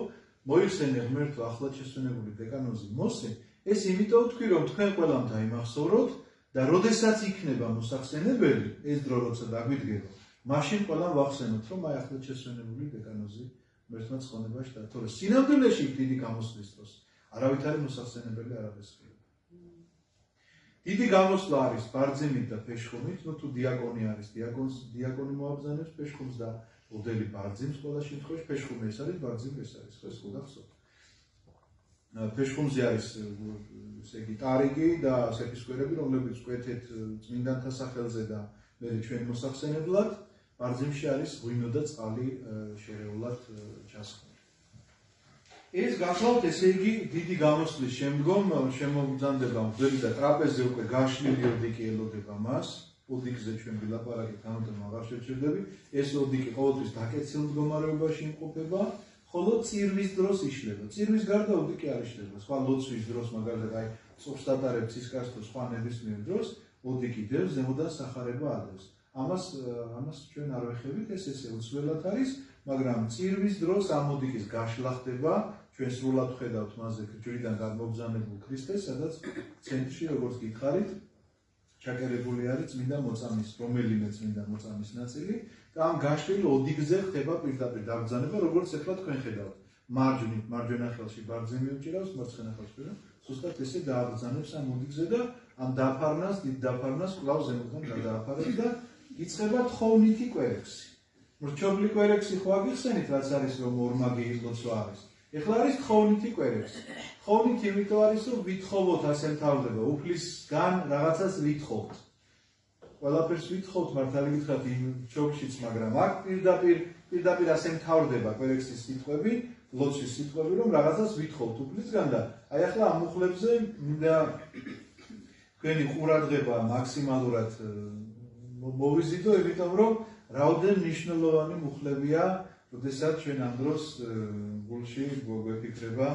A: მოიხსენე ღმერთო ახლად შესვენებული დეკანოზი მოსე, ეს იმიტომ ვთქვი, რომ თქვენ ყველამ დაიმახსოვროთ და როდესაც იქნება მოსახსენებელი, ეს დრო როცა დაგვიდგება, მაშინ ყველამ ვახსენოთ, რომ აი ახლად შესვენებული დეკანოზი მერთმა ცხონებაში და თორე სინამდვილეში დიდი გამოსვლის დროს არავითარი მოსახსენებელი არ აღესრულება. დიდი გამოსვლა არის ბარძიმით და ფეშხუმით, ნუ თუ დიაკონი არის, დიაკონი მოაბრძანებს ფეშხუმს და მღვდელი ბარძიმს ყველა შემთხვევაში, ფეშხუმი ეს არის, ბარძიმი ეს არის, ხო ეს ხო გახსოვთ. ფეშხუმზე არის ესე იგი ტარიგი და სეფისკვერები, რომლებიც კვეთეთ წმინდანთა სახელზე და მე ჩვენ მოსახსენებლად, ბარძიმში არის ღვინო და წყალი შერეულად ჩასხმული. ეს გახლავთ, ესე იგი, დიდი გამოსვლის შემდგომ შემოგზანდება მღვდელი და ტრაპეზზე უკვე გაშლილი ოდიკი ელოდება მას. ოდიკზე ჩვენ ვილაპარაკეთ, ამიტომ აღარ შევჩერდები. ეს ოდიკი ყოველთვის დაკეცილ მდგომარეობაში იმყოფება, ხოლო წირვის დროს იშლება. წირვის გარდა ოდიკი არ იშლება. სხვა ლოცვის დროს, მაგალითად, აი წοφს დატარებს ცისკარს თუ სხვა ნებისმიერ დროს, ოდიკი დევს, ზემოდან სახარება ადევს. ამას ჩვენ არ ვეხებით, ეს ესე უცვლელად არის, მაგრამ წირვის დროს ამ ოდიკის გაშლა ხდება, ჩვენ სრულად ვხედავთ მასზე ჯვრიდან გამოგზავნებულ ქრისტეს, სადაც ცენტრში, როგორც გითხარით, ჩაკერებული არის წმინდა მოწამის, რომელიმე წმინდა მოწამის ნაწილი და ამ გაშლილ ოდიკზე ხდება პირდაპირ დაბრძანება, როგორც ეხლა თქვენ ხედავთ. მარჯვენა ხელში ბარძიმი უჭირავს, მარცხენა ხელში სუსტად ესე დააბრძანებს ამ ოდიკზე და ამ დაფარნას, დიდ დაფარნას კვლავ ზემოდან გადააფარებს და იწყება თხოვნითი კვერექსი. მრჩობლი კვერექსი ხო აგიხსენით, რაც არის რომ ორმაგი ლოცვა არის. ეხლა არის თხოვნითი კვერექსი. თხოვნითი იმიტომ არის, რომ ვითხოვოთ ასე მთავრდება, უფლისგან რაღაცას ვითხოვთ. ყველაფერს ვითხოვთ, მართალი გითხრათ იმ ჩოქშიც, მაგრამ აქ პირდაპირ ასე მთავრდება კვერექსის სიტყვები, ლოცვის სიტყვები, რომ რაღაცას ვითხოვთ უფლისგან და აი ახლა ამ მუხლებზე მინდა თქვენი ყურადღება მაქსიმალურად მოვიზიდო, იმიტომ რომ რაოდენ მნიშვნელოვანი მუხლებია, როდესაც ჩვენ ამ დროს გულში გვეფიქრება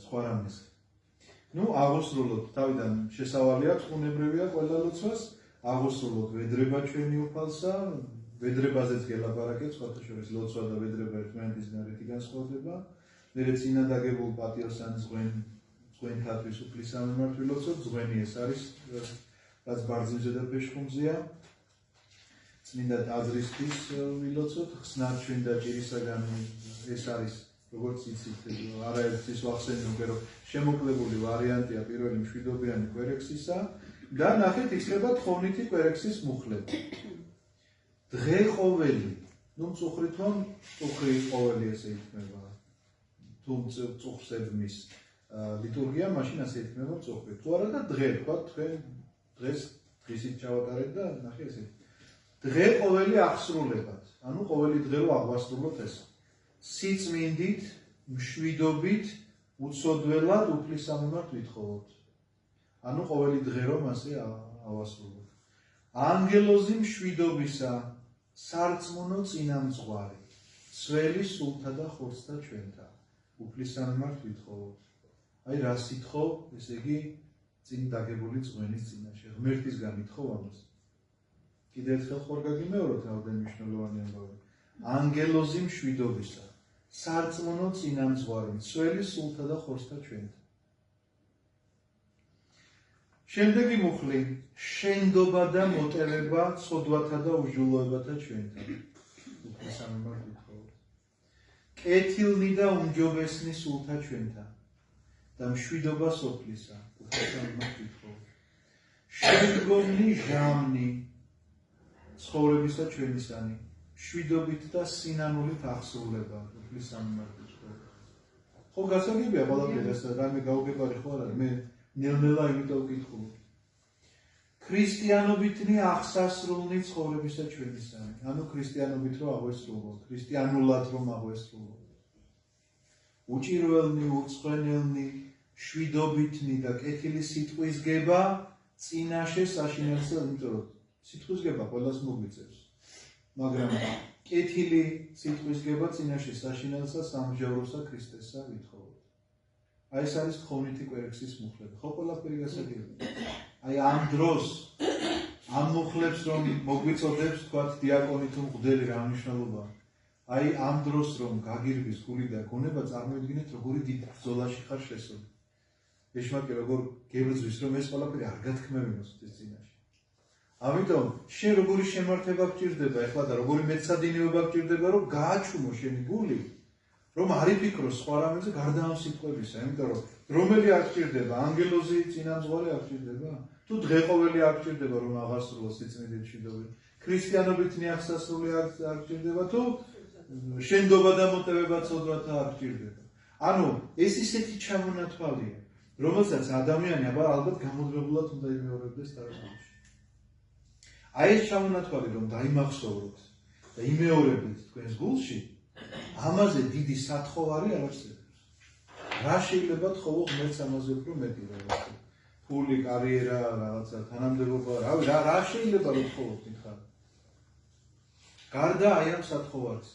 A: სხვა რამეს. ნუ აღოსრულოთ, თავიდან შესავალი აქვს, უნებრივია ყველა ლოცვას, აღოსრულოთ ვედრება ჩვენი უფალსა, ვედრებაზეც გელაპარაკეთ, სხვათა შორის ლოცვა და ვედრება ერთმანეთის გარეთი განსხვავდება. მერე წინა დაგებულ პატიოს ან ზღვენთათვის უფლისამემართ ვილოცოთ, ზღვენი ეს არის, რაც ბარძიმზე და ფეშხუმზეა. წმინდა ტაძრისთვის ვილოცოთ, ხსნარჩვენ და ჭირისაგან ეს არის, როგორც იცით, არაერთის ვახსენე უკვე რომ შემოკლებული ვარიანტია პირველი მშვიდობიანი კვერექსისა და ნახეთ იქნება თხოვნითი კვერექსის მუხლები. დღე ყოველი, ნუ მწუხრით რომ მწუხრი ყოველი ესე იქნება, თუ მწუხრს ებმის ლიტურგია, მაშინ ასე იქნება მწუხრი. თუ არა და დღე, თქვა თქვენ დღეს დღისით ჩავატარეთ და ნახე ესე. დღე ყოველი აღსრულებად, ანუ ყოველი დღე რომ აღვასრულოთ ეს. სიწმინდით, მშვიდობით, უცოდველად უფლისამემართ ვითხოვოთ. ანუ ყოველი დღე რომ ასე ავასრულოთ. ანგელოზი მშვიდობისა, სარწმუნო წინამძღვარი, სველი სულთა და ხორცთა ჩვენთა, უფლისამემართ ვითხოვოთ. აი რას ითხოვ, ესე იგი წინ დაგებული წვენის წინაშე. ღმერთისგან ითხოვ ამას. კიდევ ერთხელ ხوار გაგიმეოროთ რაოდენ მნიშვნელოვანი ამბავი. ანგელოზი მშვიდობისა, სარწმუნო წინამძღვარი, სველი სულთა და ხორცთა ჩვენთა. შემდეგი მუხლი, შენდობა და მოტევება ცოდვათა და უშუალოებათა ჩვენთა. უფლისამემართ ვითხოვოთ. კეთილნი და უმჯობესნი სულთა ჩვენთა და მშვიდობა სოფლისა, უფლისამემართ ვითხოვოთ. შემდგომნი ჟამნი ცხოვრებისა ჩვენისანი, შვიდობით და სინანულით აღსრულება, უფლის სამმართველოს. ხო გასაგებია ყველაფერი ეს რამე გაუგებარი ხო არა, მე ნელ-ნელა იმიტომ ვკითხულობ. ქრისტიანობითნი აღსასრულნი ცხოვრებისა ჩვენისანი. ანუ ქრისტიანობით რომ აღვესრულოთ, ქრისტიანულად რომ აღვესრულოთ. უჭირველნი, უცხენელნი, შვიდობითნი და კეთილი სიტყვისგება წინაშე საშინელსა, იმიტომ რომ სიტყვისგება ყველას მოგვიწევს. მაგრამ კეთილი სიტყვისგება წინაშე საშინელსა სამსჯავროსა ქრისტესა ვითხოვოთ. აი ეს არის თხოვნითი კვერცხის მუხლები. ხო ყველაფერი გასაგებია. აი ამ დროს ამ მუხლებს რომ მოგვიწოდებს თქვათ დიაკონი თუ მღვდელი რა მნიშვნელობა. აი ამ დროს რომ გაგირგვის გული და გონება წარმოიდგინეთ როგორი დიდ ბრძოლაში ხარ შესული. ეშმაკი როგორ გებრძვის რომ ეს ყველაფერი არ გათქმევინოს ეს წინაშე. ამიტომ შენ როგორი შემართება გჭირდება ეხლა და როგორი მეცადინეობა გჭირდება რომ გააჩუმო შენი გული რომ არ იფიქროს სხვა რამეზე გარდა ამ სიტყვებისა, იმიტომ რომ რომელი არ გჭირდება ანგელოზი წინამძღვარი არ გჭირდება თუ დღეყოველი არ გჭირდება რომ აღარ სრულოს სიწმინდით შვიდობით ქრისტიანობითნი აღსასრული არ გჭირდება თუ შენდობა და მოტევება ცოდვათა არ გჭირდება. ანუ ეს ისეთი ჩამონათვალია რომელსაც ადამიანი ალბათ გამუდმებულად უნდა იმეორებდეს თარიღში. აი ეს ჩამონათვალი რომ დაიმახსოვროთ და იმეორებდეთ თქვენს გულში, ამაზე დიდი სათხოვარი არ არსებობს. რა შეიძლება თხოვო ღმერთს ამაზე უფრო მეტი რაღაცა? ფული, კარიერა, რაღაცა თანამდებობა, რა შეიძლება რომ თხოვოთ მითხარ? გარდა აი ამ სათხოვარს.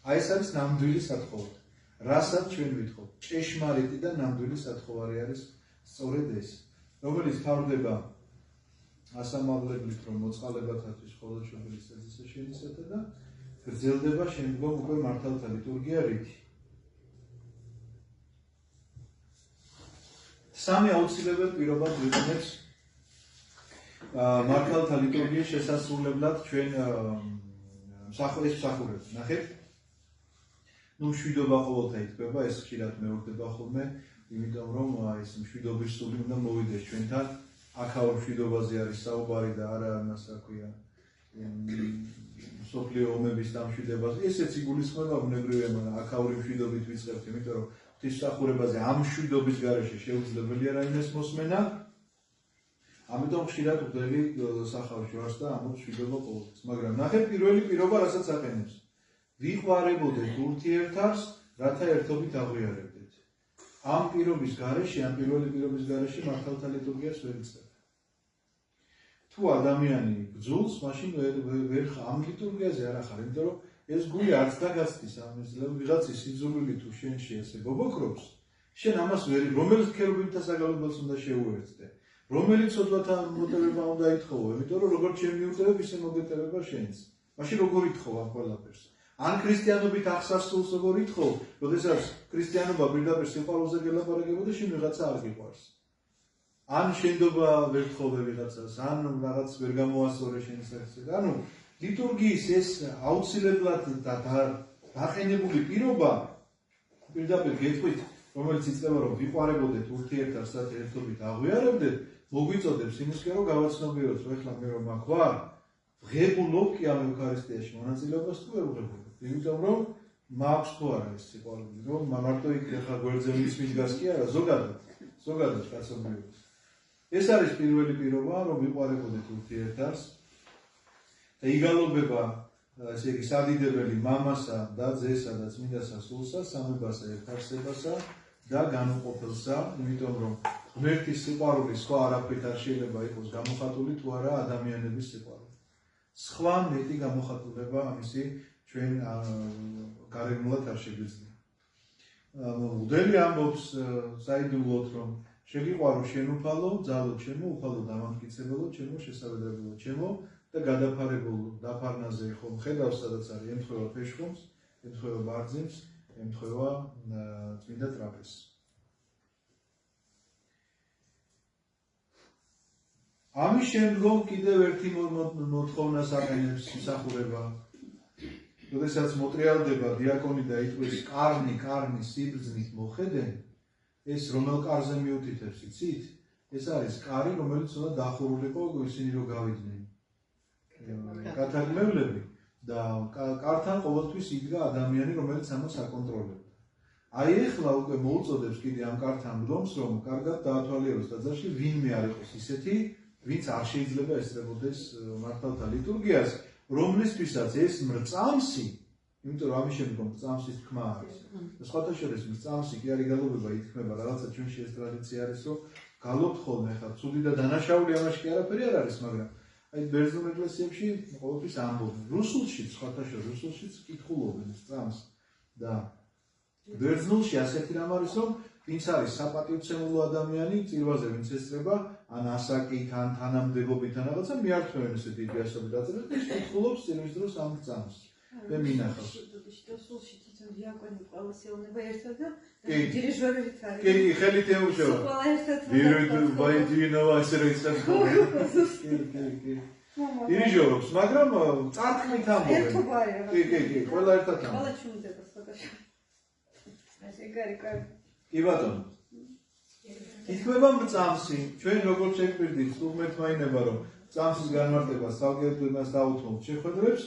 A: აი ეს არის ნამდვილი სათხოვარი. რასაც ჩვენ ვითხოვთ, ჭეშმარიტი და ნამდვილი სათხოვარი არის სწორედ ეს, რომელიც თავდება ასამავლებლით რომ მოწყალებათათვის მხოლოდ შობილის წესისა შენისათა და გრძელდება შემდგომ უკვე მართალთა ლიტურგია რითი. სამი აუცილებელ პირობად ვიყენებთ მართალთა ლიტურგიის შესასრულებლად ჩვენ მსახურებს. ნახეთ, მშვიდობა ყოველთა ითქვება, ეს ხშირად მეორდება ხოლმე, იმიტომ რომ ეს მშვიდობის სული უნდა მოვიდეს ჩვენთან. აქაურ მშვიდობაზე არის საუბარი და არა იმას რა ქვია მსოფლიო ომების დამშვიდებაზე. ესეც იგულისხმება ბუნებრივია, მაგრამ აქაური მშვიდობით ვიწყებთ, იმიტომ რომ ღვთისმსახურებაზე ამ მშვიდობის გარეშე შეუძლებელია რაიმეს მოსმენა. ამიტომ ხშირად მღვდელი სახავში ვარს და ამბობს მშვიდობა ყოველთვის. მაგრამ ნახეთ პირველი პირობა, რასაც აყენებს. ვიყვარებოდეთ ურთიერთავს, რათა ერთობით აღვიარებდეთ. ამ პირობის გარეშე, ამ პირველი პირობის გარეშე მართალთა ლიტურგიას ვერ იწყებ. თუ ადამიანი ბძულს, მაშინ ვერ ამ ლიტურგიაზე არ ახარ, იმიტომ რომ ეს გული არც დაგაცდის ამის ვიღაცის სიძულვილი თუ შენში ესე გობოქრობს, შენ ამას ვერ რომელიც ქერუბიმთა საგალობელს უნდა შეუერთდე, რომელიც ცოდვათა მოტევება უნდა ითხოვო, იმიტომ რომ როგორც შენ მიუტევებ, ისე მოგეტევება შენც. მაშინ როგორ ითხოვ ამ ყველაფერს? ან ქრისტიანობით აღსასრულს როგორ ითხოვ, როდესაც ქრისტიანობა პირდაპირ სიყვარულზე გელაპარაკებოდა, შენ ვიღაცა არ გიყვარს. ან შენდობა ვერ თხოვე ვიღაცას, ან რაღაც ვერ გამოასწორე შენი საქმე. ანუ ლიტურგიის ეს აუცილებლად დაყენებული პირობა პირდაპირ გეტყვით, რომელიც იწება რომ ვიყვარებოდეთ ურთიერთავს, რათა ერთობით აღვიარებდეთ, მოგვიწოდებს იმისკენ რომ გავაცნობიეროთ, რომ ეხლა მე რომ აქ ვარ, ვღებულობ კი ამ ევქარისტიაში მონაწილეობას თუ ვერ ვღებულობ. იმიტომ რომ მაქვს თუ არა ეს სიყვარული, რომ მარტო იქ ახლა გვერდზე მის მიდგას კი არა, ზოგადად კაცობრიობას. ეს არის პირველი პირობა, რომ ვიყვარებოდეთ ურთიერთავს და იგალობება ესე იგი სადიდებელი მამასა და ძესა და წმინდასა სულსა, სამებასა, ერთარსებასა და განუყოფელსა, იმიტომ რომ ღმერთის სიყვარული სხვა არაფრით არ შეიძლება იყოს გამოხატული თუ არა ადამიანების სიყვარული. სხვა მეტი გამოხატულება ამისი ჩვენ გარეგნულად არ შეგვიძლია. მღვდელი ამბობს საიდუმლოდ რომ შეგიყვარო შენ უფალო, ძალო ჩემო, უფალო დამამტკიცებელო, ჩემო შესაბედრებელო, ჩემო და გადაფარებულო, დაფარნაზე ხომ ხედავს, სადაც არის, ემთხვევა ფეშხომს, ემთხვევა ბარძიმს, ემთხვევა წმინდა ტრაპეზს. ამის შემდგომ კიდევ ერთი მოთხოვნას აყენებს მსახურება. როდესაც მოტრიალდება დიაკონი და იტყვის კარნი სიბრძნით მოხედენ, ეს რომელ კარზე მიუთითებს იცით? ეს არის კარი, რომელიც უნდა დახურულიყო ისინი რომ გავიდნენ. კათაგმევლები და კართან ყოველთვის იდგა ადამიანი, რომელიც ამას აკონტროლებდა. აი ეხლა უკვე მოუწოდებს კიდე ამ კართან რომს, რომ კარგად დაათვალიეროს ტაძარში ვინმე არ იყოს ისეთი, ვინც არ შეიძლება ესწრებოდეს მართალთა ლიტურგიას, რომლისთვისაც ეს მრწამსი, იმიტომ რომ ამის შემდგომ მრწამსის თქმა არის. და სხვათა შორის მრწამსი კი არის გალობება, ითქმება რაღაცა ჩვენში ეს ტრადიცია არის, რომ გალობთ ხოლმე ხარ, ცუდი და დანაშაული ამაში კი არაფერი არ არის, მაგრამ აი ბერძნულ ეკლესიებში ყოველთვის ამბობენ. რუსულში სხვათა შორის რუსულშიც კითხულობენ მრწამს და ბერძნულში ასეთი რამ არის, რომ ვინც არის საპატივცემულო ადამიანი, წირვაზე ვინც ესწრება, ან ასაკით, ან თანამდებობით, ან რაღაცა მიართმევენ ესეთი იდეასები დაწერეთ და ის კითხულობს წირვის დროს ამ მრწამს. და მინახავს.
B: სულში თვითონ დიაკონი ყველას ეუბნება ერთად და დირიჟორით არის.
A: კი, ხელით ეუშავა.
B: ყველა ერთად.
A: ვირდუინოვა ესე რომ იცავს. კი. დირიჟორობს, მაგრამ წარქმით ამბობენ.
B: ერთობარი.
A: კი, ყველა ერთად ამბობენ.
B: ყველა ჩუნდება სხვადასხვა. ასე გარკვეულ.
A: კი ბატონო. ითქმება მრწამსი, ჩვენ როგორც შეგვირდით, სტუმრებმა ინება რომ მრწამსის განმარტებას თავგადასავლ იმას დაუთმობთ შეხვედრებს.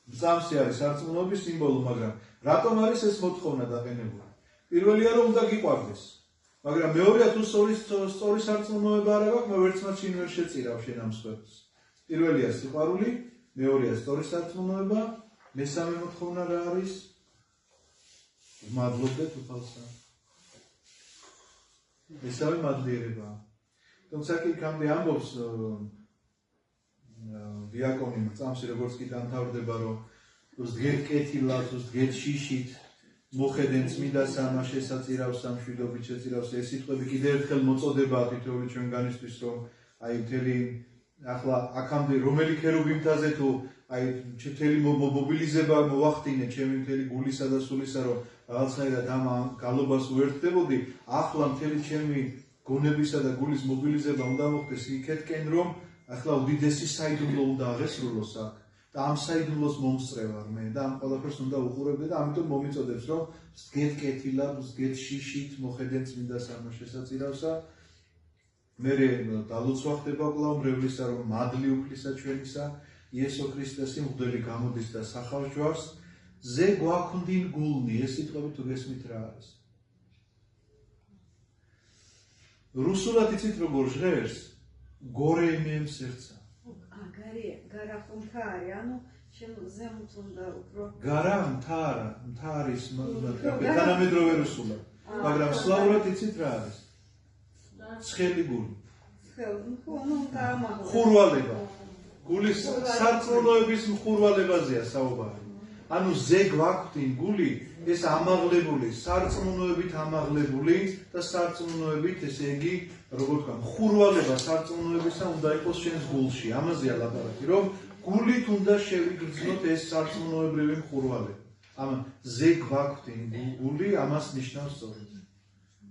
A: მრწამსი არის სარწმუნოების სიმბოლო, მაგრამ რატომ არის ეს მოთხოვნა დაყენებული? პირველია რომ უნდა გიყვარდეს, მაგრამ მეორეა თუ სწორი სარწმუნოება არ აქვს, მე ვერც მათ შინ ვერ შეწირავ შენ ამ სხვებს. პირველია სიყვარული, მეორეა სწორი სარწმუნოება, მესამე მოთხოვნა რა არის? მადლობდეთ უფალსა. მესამე მადლიერება. თუმცა კი იქამდე ამბობს დიაკონი მრწამსი როგორც კი დამთავრდება, რომ უსდგეთ კეთილად, უსდგეთ შიშით, მოხედენ წმინდა სამას შესაწირავს, სამშვიდობით შეწირავს. ეს სიტყვები კიდევ ერთხელ მოწოდებაა თითოეული ჩვენგანისთვის, რომ აი მთელი ახლა აქამდე რომელი ქერუბიმთაზე თუ აი მთელი მობილიზება მოვახდინე ჩემი მთელი გულისა და სულისა, რომ რაღაცნაირად ამ გალობას უერთდებოდი, ახლა მთელი ჩემი გონებისა და გულის მობილიზება უნდა მოხდეს იქეთკენ, რომ ახლა უდიდესი საიდუმლო უნდა აღესრულოს აქ და ამ საიდუმლოს მომსწრე ვარ მე და ამ ყველაფერს უნდა უყურებდე და ამიტომ მომიწოდებს რომ ვსდგეთ კეთილად, ვსდგეთ შიშით, მოხედენ წმინდა სამას შესაწირავსა. მე დალოცვა ხდება კვლავ მრევლისა, რომ მადლი უფლისა ჩვენისა, იესო ქრისტეს მღვდელი გამოდის და სახავს ჯვარს, ზე გვაქვდინ გულნი, ეს სიტყვები თუ გესმით რა არის? რუსულად იცით როგორ ჟღერს? გორე იმემ სერცა.
B: გარა ხუნთა არის, ანუ შენ ზემოთ უნდა უფრო
A: გარა მთა არის თანამედროვე რუსულად, მაგრამ სლავურად იცით რა არის? ცხელი გული. ხურვალება. გულის სარწმუნოების მხურვალებაზეა საუბარი. ანუ ზე გვაქვდინ გული, ეს ამაღლებული, სარწმუნოებით ამაღლებული და სარწმუნოებით, ესე იგი, როგორ თქვა, მხურვალება სარწმუნოებისა უნდა იყოს შენს გულში. ამაზეა ლაპარაკი, რომ გულით უნდა შევიგრძნოთ ეს სარწმუნოებრივი მხურვალება. ამ ზე გვაქვდინ გული, ამას ნიშნავს სწორედ.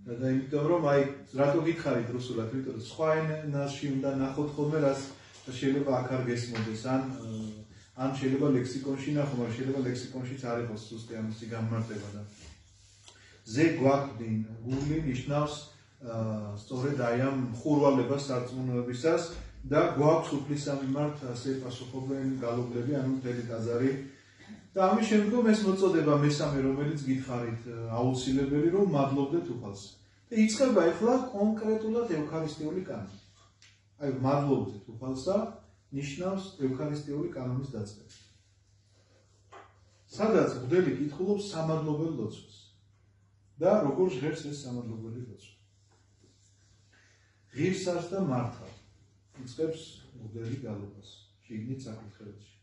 A: და იმიტომ რომ აი რატო გითხარით რუსულად, იმიტომ რომ სხვა ენაში უნდა ნახოთ ხოლმე რაც შეიძლება აქ არ გესმოდეს, ან შეიძლება ლექსიკონში ნახო, მაგრამ შეიძლება ლექსიკონშიც არ იყოს ზუსტი ამისი განმარტება და ზე გვაქვდინ გული ნიშნავს სწორედ აი ამ მხურვალებას სარწმუნოებისას და გვაქვს უფლისა მიმართ ასე პასუხობენ გალობლები, ანუ მთელი ტაძარი. და ამის შემდგომ ეს მოწოდება მესამე, რომელიც გითხარით, აუცილებელი რომ მადლობდეთ უფალს. და იწყება ახლა კონკრეტულად ევქარისტიული კანონი. აი მადლობდეთ უფალსა ნიშნავს ევქარისტიული კანონის დაწყება. სადაც მღვდელი კითხულობს სამადლობელ ლოცვას. და როგორ ჟღერს ეს სამადლობელი ლოცვა. ღირსას და მართალ იწყებს მღვდელი გალობას, შიგნით საკითხებში.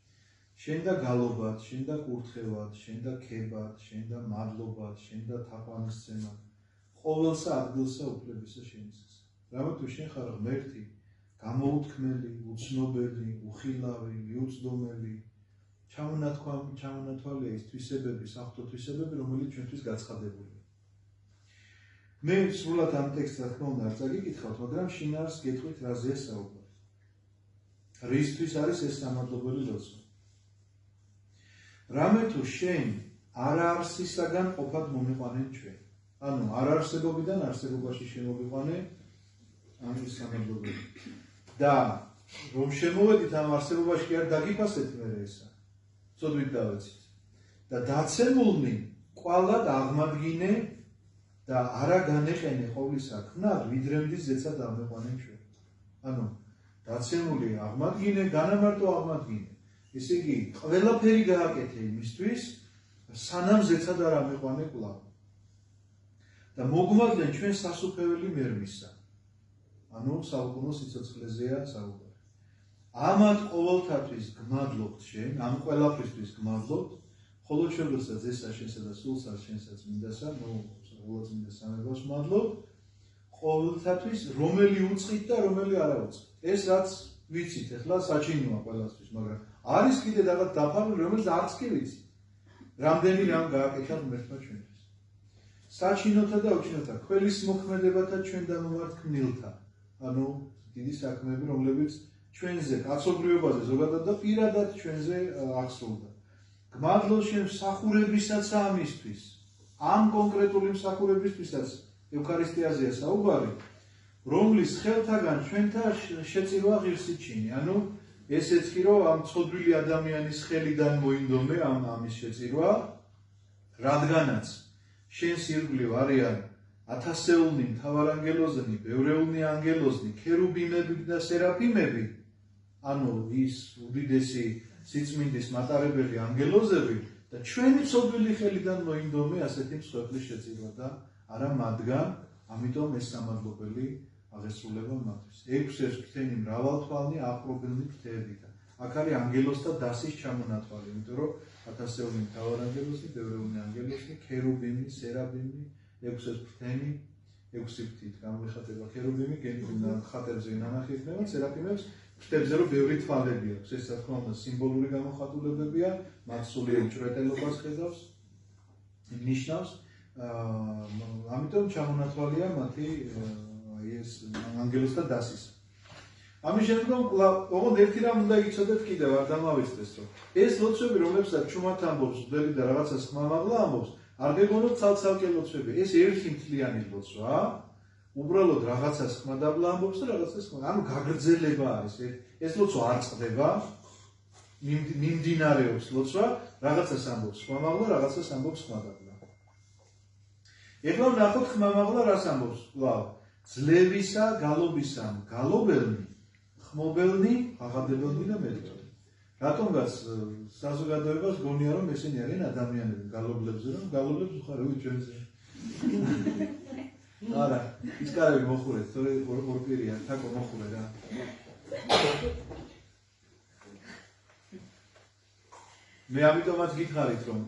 A: შენ და გალობად, შენ და კურთხევად, შენ და ქებად, შენ და მადლობად, შენ და თაყვანისცემად, ყოველსა ადგილსა უფლებისა შენისას. რამე თუ შენ ხარ ღმერთი, გამოუთქმელი, უცნობელი, უხილავი, მიუწვდომელი, ჩამონათვალია ის თვისებები, საღვთო თვისებები, რომელიც ჩვენთვის გაცხადებულია. მე სრულად ამ ტექსტს რა თქმა უნდა არ წაგიკითხავთ, მაგრამ შინაარს გეტყვით რაზეა საუბარი. რისთვის არის ეს სამადლობელი ლოცვა? რამე თუ შენ არაარსისაგან ყოფად მომიყვანენ ჩვენ. ანუ არაარსებობიდან არსებობაში შემოგიყვანე ამის სამადლობელი. და რომ შემოვედით ამ არსებობაში კი არ დაგიფასეთ მე ესა. წოდვით დავეცით. და დაცემულნი კვალად აღმადგინე და არა განეყენე ყოვლისა ქნად, ვიდრემდის ზეცად აღმეყვანე ჩვენ. ანუ დაცემული აღმადგინე, განამარტო აღმადგინე. ესე იგი, ყველაფერი გააკეთე იმისთვის, სანამ ზეცად არ ამეყვანე კვლავ. და მოგვაგდნენ ჩვენ სასუფეველი მერმისა. ანუ საუკუნო სიცოცხლეზეა საუბარი. ამათ ყოველთათვის გმადლობთ შენ, ამ ყველაფრისთვის გმადლობთ, ხოლო ჩვენ როდესაც ესა შენსა და სულსა შენსაც მინდასა, ყოველწმინდა სამებას მადლობ, ყოველთათვის რომელი უწყით და რომელი არა უწყით. ეს რაც ვიცით, ახლა საჩინოა ყველასთვის, მაგრამ არის კიდე რაღაც დაფარული, რომელიც არც კი ვიცით. რამდენი რამ გააკეთა ღმერთმა ჩვენთვის. საჩინოთა და უჩინოთა, ყველის მოქმედებათა ჩვენ დამოვართ ქმნილთა. ანუ დიდი საქმეები, რომლებიც ჩვენზე, კაცობრიობაზე ზოგადად და პირადად ჩვენზე აღსრულდა. გმადლობ შენ მსახურებისაც ამისთვის. ამ კონკრეტული მსახურებისთვისაც ევქარისტიაზეა საუბარი, რომლის ხელთაგან ჩვენთა შეწირვა ღირსიჩინი. ანუ ესეც კი რომ ამ ცოდვილი ადამიანის ხელიდან მოინდომე ამის შეწირვა, რადგანაც შენს ირგვლივ არიან ათასეულნი მთავარანგელოზნი, ბევრეულნი ანგელოზნი, ქერუბიმები და სერაფიმები, ანუ ის უდიდესი სიწმინდის მატარებელი ანგელოზები და ჩვენი ცოდვილი ხელიდან მოინდომე ასეთი მსხვერპლის შეწირვა და არა მათგან, ამიტომ ეს სამადლობელი აღესრულება მათთვის. 6 ფრთენი მრავალთვალნი აყრობილნი ფრთებითა. აქ არის ანგელოზთა დასის ჩამონათვალი, იმიტომ რომ ათასეული მთავარანგელოზი, ბევრეულნი ანგელოზი, ქერუბიმი, სერაფიმი, 6 ფრთენი, 6 ფრთით გამოიხატება ქერუბიმი, ხატებზე ნანახი იქნება, სერაფიმებს ფრთებზე რომ ბევრი თვალები აქვს. ეს რა თქმა უნდა სიმბოლური გამოხატულებებია, მათ სულიერ ჭრეტელობას ხედავს, ნიშნავს. ამიტომ ჩამონათვალია მათი ეს ანგელოზთა დასის. ამის შემდგომ ოღონდ ერთი რამ უნდა იცოდეთ კიდევ, არ დამავიწყდეს, რომ ეს ლოცვები, რომლებსაც ჩუმად ამბობს ძველი და რაღაცა ხმამაღლა ამბობს, არ გეგონოთ ცალ-ცალკე ლოცვები. ეს ერთი მთლიანი ლოცვა, უბრალოდ რაღაცას ხმადაბლა ამბობს და რაღაცას ანუ გაგრძელება არის. ეს ლოცვა არ წყდება, მიმდინარეობს ლოცვა, რაღაცას ამბობს ხმამაღლა, რაღაცას ამბობს ხმადაბლა. ეხლა ვნახოთ ხმამაღლა რას ამბობს კვლავ. ძლევისა, გალობისა, გალობელნი, ხმობელნი, აღადებელნი და მეტყველნი. რატომღაც საზოგადოებას გონია რომ ესენი არიან ადამიანები გალობლებზე, რომ გალობლებს უხარევი ჩვენზე. არა, ის კარები მოხურეთ, თორე ორ პირია, თაკო მოხურე რა. მე ამიტომაც გითხარით რომ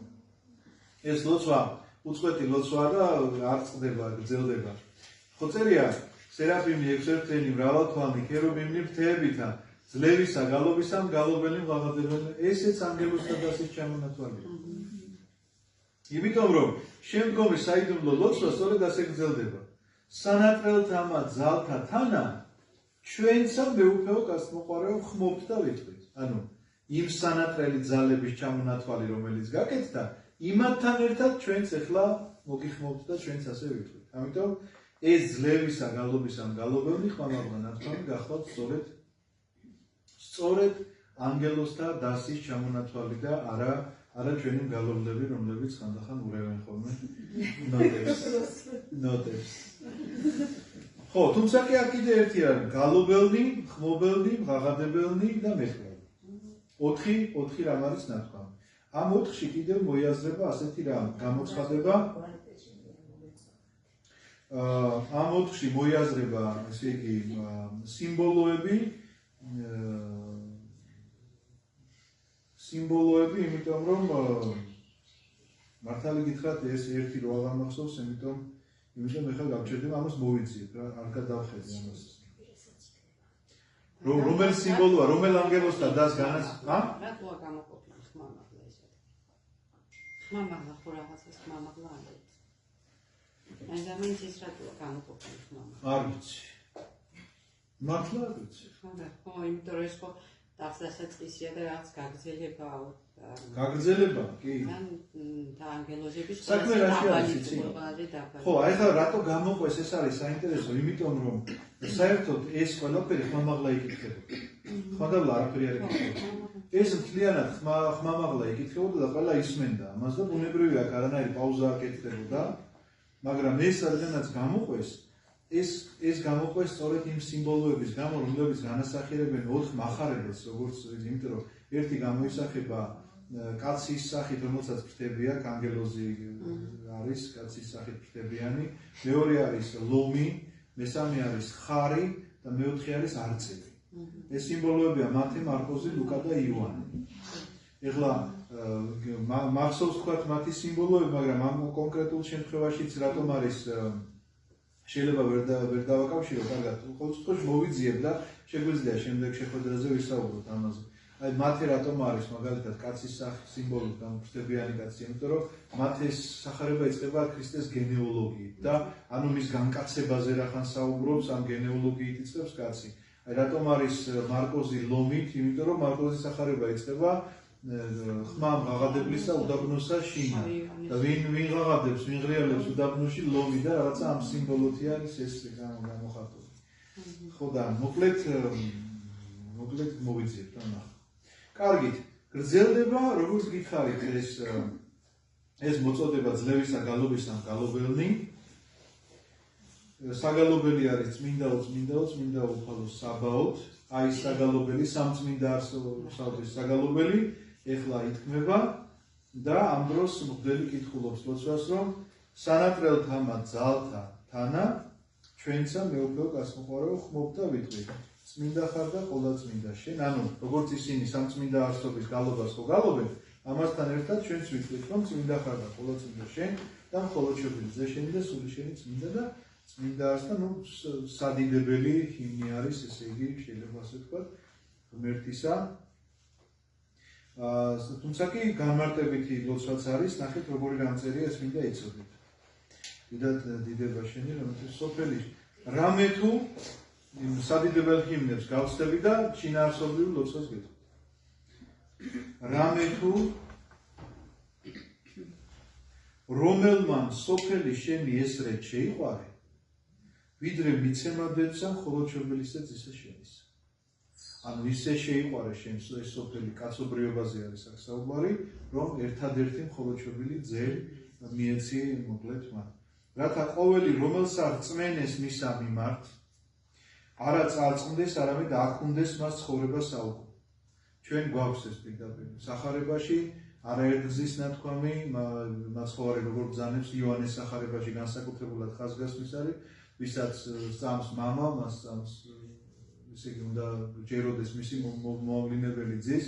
A: ეს ლოცვა უწყვეტი ლოცვა და არ წყდება, გრძელდება. ხო წერია სერაფიმი 6 ფრთენი მრავალთვალნი ქერუბიმნი ფრთებითა ძლევისა გალობისა მგალობელი მღაღადებელი ესეც ანგელოზთა დასის ჩამონათვალია. იმიტომ რომ შემდგომი საიდუმლო ლოცვა სწორედ ასე გრძელდება. სანატრელთამა ძალთა თანა ჩვენსა მეუფეო კაცმოყვარეო ხმობთ და ვიტყვით. ანუ იმ სანატრელი ძალების ჩამონათვალი რომელიც გაკეთდა, იმათთან ერთად ჩვენც ახლა მოგიხმობთ და ჩვენც ასე ვიტყვით. ამიტომ ეს ძლევისა გალობისა მგალობელი ხმამაღლა ნათქვამი გახლავთ სწორედ ანგელოზთა დასის ჩამონათვალი და არა ჩვენი მგალობლები, რომლებიც ხანდახან ურევენ ხოლმე ნოტებს. ხო, თუმცა კი აქ კიდე ერთი არის გალობელნი, ხმობელნი, მღაღადებელნი და მეტყველნი. 4 რამ არის ნათქვამი. ამ 4-ში კიდევ მოიაზრება ასეთი რამ, გამოცხადება ამ 4-ში მოიაზრება, ესე იგი, სიმბოლოები, იმიტომ რომ მართალი გითხრათ, ეს ერთი რო აღარ მახსოვს, იმიტომ ეხლა გავჩერდება, ამას მოვიძიებ რა, არ გადავხედე ამას. რომელ სიმბოლოა, რომელ ანგელოზთა დას განაც,
C: რატოა გამოყოფილი ხმამაღლა ესე? ხმამაღლა ხო რაღაცას ხმამაღლა არის. აი ზამენს ის რატოა გამოყოფილი ხმამაღლა?
A: არ ვიცი. მართლა არ ვიცი.
C: ხო, იმიტომ რომ ეს ხო დასაწყისია და რაღაც გაგრძელებაა.
A: გაგრძელება, კი.
C: და ანგელოზების
A: საქმე რაში არის იცი? ხო, აი ხა რატო გამოყვეს ეს არის საინტერესო, იმიტომ რომ საერთოდ ეს ყველაფერი ხმამაღლა იკითხება. ხმადაბლა არაფერი არ იკითხებოდა. ეს მთლიანად ხმამაღლა იკითხებოდა და ყველა ისმენდა ამას და ბუნებრივია აქ არანაირი პაუზა არ კეთდებოდა, მაგრამ ეს რადგანაც გამოყვეს, ეს გამოყვეს სწორედ იმ სიმბოლოების გამო, რომლებიც განასახიერებენ 4 მახარებელს, როგორც იმიტომ რომ ერთი გამოისახება კაცის სახით, რომელსაც ფრთებია, კანგელოზი არის კაცის სახით ფრთებიანი, მეორე არის ლომი, მესამე არის ხარი და მეოთხე არის არწივი. ეს სიმბოლოებია მათე, მარკოზი, ლუკა და იოანე. ეხლა მახსოვს თქვათ მათი სიმბოლოები, მაგრამ ამ კონკრეტულ შემთხვევაშიც რატომ არის შეიძლება ვერ დავაკავშირო კარგად. ყოველ შემთხვევაში მოვიძიებ და შეგვიძლია შემდეგ შეხვედრაზე ვისაუბროთ ამაზე. აი მათე რატომ არის მაგალითად კაცის სახის სიმბოლო და ფრთებიანი კაცი, იმიტომ რომ მათეს სახარება იწყება ქრისტეს გენეოლოგიით და ანუ მის განკაცებაზე რახან საუბრობს, ამ გენეოლოგიით იწყებს კაცი. აი რატომ არის მარკოზი ლომით, იმიტომ რომ მარკოზის სახარება იწყება ხმამ ღაღადებლისა უდაბნოსა შინა და ვინ ღაღადებს, ვინ ღრიალებს უდაბნოში ლომი და რაღაცა ამ სიმბოლოთი არის ეს გამოხატული. ხო და მოკლედ მოვიძიებთ და ნახავთ. კარგით, გრძელდება როგორც გითხარით ეს მოწოდება ძლევისა გალობისა მგალობელნი. საგალობელი არის წმინდა უფალო საბაოთ, აი საგალობელი სამწმინდა არსობის საგალობელი ეხლა ითქმება და ამ დროს მღვდელი კითხულობს ლოცვას რომ სანატრელთამა ძალთა თანა ჩვენცა მეუფეო გასმოყვარეო ხმობდა ვიტყვი წმინდა ხარ და ყოვლადწმინდა შენ, ანუ როგორც ისინი სამწმინდა არსობის გალობას ხო გალობენ, ამასთან ერთად ჩვენც ვიტყვით რომ წმინდა ხარ და ყოვლადწმინდა შენ და მხოლოდ შევიდე შენი და სული შენი წმინდა და წმინდა არს და სადიდებელი ჰიმნი არის, ესე იგი შეიძლება ასე ვთქვათ, ღმერთისა. თუმცა კი განმარტებითი ლოცვაც არის, ნახეთ როგორი რამწერია ეს მინდა იცოდეთ. დიდად დიდება შენი, რომელთვის სოფელი რამე თუ სადიდებელ ჰიმნებს გავხსნები და შინაარსობრივ ლოცვას გეტყვით. რამე თუ რომელმან სოფელი შენი ესრეთ შეიყვარე, ვიდრე მიცემადებსა მხოლოდ შობელისა ძისა შენის. ანუ ისე შეიყვარე შენს ეს სოფელი კაცობრიობაზე არის აქ საუბარი, რომ ერთადერთი მხოლოდ შობილი ძე მიეცი მოკლედ მათ. რათა ყოველი რომელსა რწმენეს მისა მიმართ, არა წარწმდეს, არამედ აქუნდეს მას ცხოვრება საუკუნო. ჩვენ გვაქვს ეს პირდაპირ სახარებაში არაერთგზის ნათქვამი, მაცხოვარი როგორ ბრძანებს იოანეს სახარებაში განსაკუთრებულად ხაზგასმის არის, ვისაც სწამს მამა, მას სწამს ესე იგი უნდა ჯეროდეს მისი მოავლინებელი ძის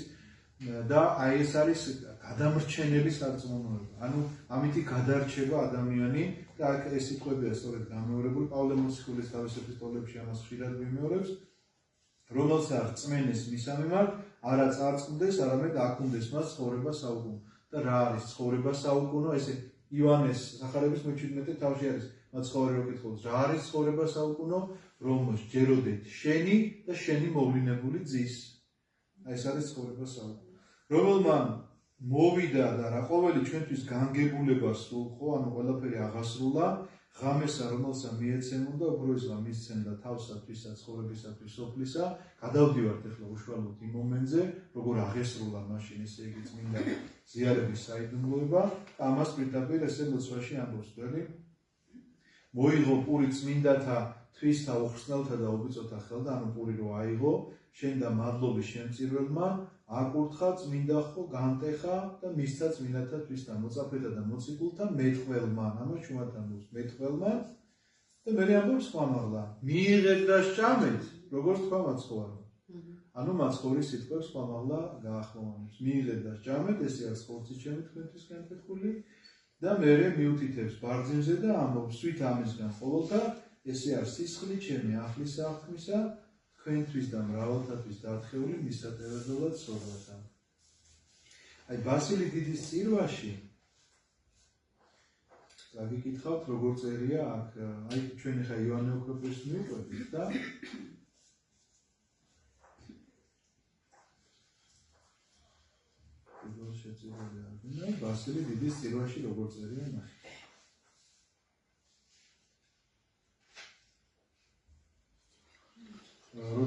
A: და აი ეს არის გადამრჩენელი სარწმუნოება. ანუ ამითი გადარჩება ადამიანი და აქ ეს სიტყვებია სწორედ გამეორებული პავლე მოციქულის თავის ეპისტოლებში ამას ხშირად ვიმეორებს, რომელსა რწმენეს მისა მიმართ, არა წარწმდეს, არამედ აქუნდეს მას ცხოვრება საუკუნო. და რა არის ცხოვრება საუკუნო? ესე იოანეს სახარების მე-17 თავში არის მაცხოვარი რო კითხულობს, რა არის ცხოვრება საუკუნო? რომ ჯეროდეთ შენი და შენი მოვლინებული ძის. აი ეს არის ცხოვრება საუკუნო. რომელმან მოვიდა და რა ყოველი ჩვენთვის განგებულება სულხო, ანუ ყველაფერი აღასრულა, ღამესა რომელსა მიეცემოდა, უბრალოდ მისცემდა თავსა თვისა ცხოვრებისათვის სოფლისა, გადავდივართ ახლა უშუალოდ იმ მომენტზე, როგორ აღესრულა მაშინ ესე იგი წმინდა ზიარების საიდუმლოება, ამას პირდაპირ ესე ლოცვაში ამბობს მღვდელი. მოიღო პური წმინდათა თვისთა უხსნელთა და უბიწოთა ხელდა, ანუ პური რო აიღო, შენ და მადლობის შემწირველმა აკურთხა წმინდა ხო განტეხა და მისცა წმინდათა თვისთა მოწაფეთა და მოციქულთა მეტყველმა, ამას ჩუმად ამბობს მეტყველმა და მე ამბობს ხმამაღლა მიიღეთ და სჭამეთ, როგორც თქვა მაცხოვარმა. ანუ მაცხოვრის სიტყვებს ხმამაღლა გაახმოვანებს. მიიღეთ და სჭამეთ, ესე არის ხორცი ჩემი თქვენთვის განკითხული და მერე მიუთითებს ბარძიმზე და ამბობს სვით ამისგან ყოველთა ესე არის სისხლი ჩემი ახლისა აღთქმისა თქვენთვის და მრავალთათვის დათხეული მისატევადულად სურვათა. აი ბასილი დიდის წირვაში გაგიკითხავთ როგორ წერია აქ, აი ჩვენ ხა იოანე ოქროპირის მივყვებით და როგორ შეწირული არგუნა ბასილი დიდის წირვაში როგორ წერია ნახე.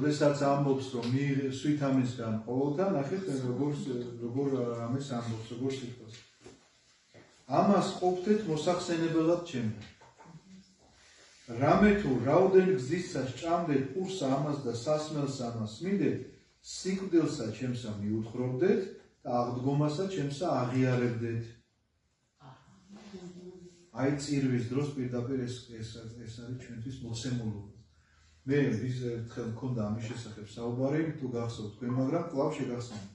A: როდესაც ამბობს რომ სვით ამისგან ყოველთან ნახეთ როგორ ამის ამბობს როგორ სიტყვას ამას ყოფდეთ მოსახსენებლად ჩემთან რამე თუ რაოდენ გზისა სჭამდეთ პურსა ამას და სასმელს ამას მინდეთ სიკვდილსა ჩემსა მიუთხრობდეთ და აღდგომასა ჩემსა აღიარებდეთ აი წირვის დროს პირდაპირ ეს არის ჩვენთვის მოცემულობა მე ის ერთხელ მქონდა ამის შესახებ საუბარი თუ გახსოვთ თქვენ მაგრამ კვლავ შეგახსენებთ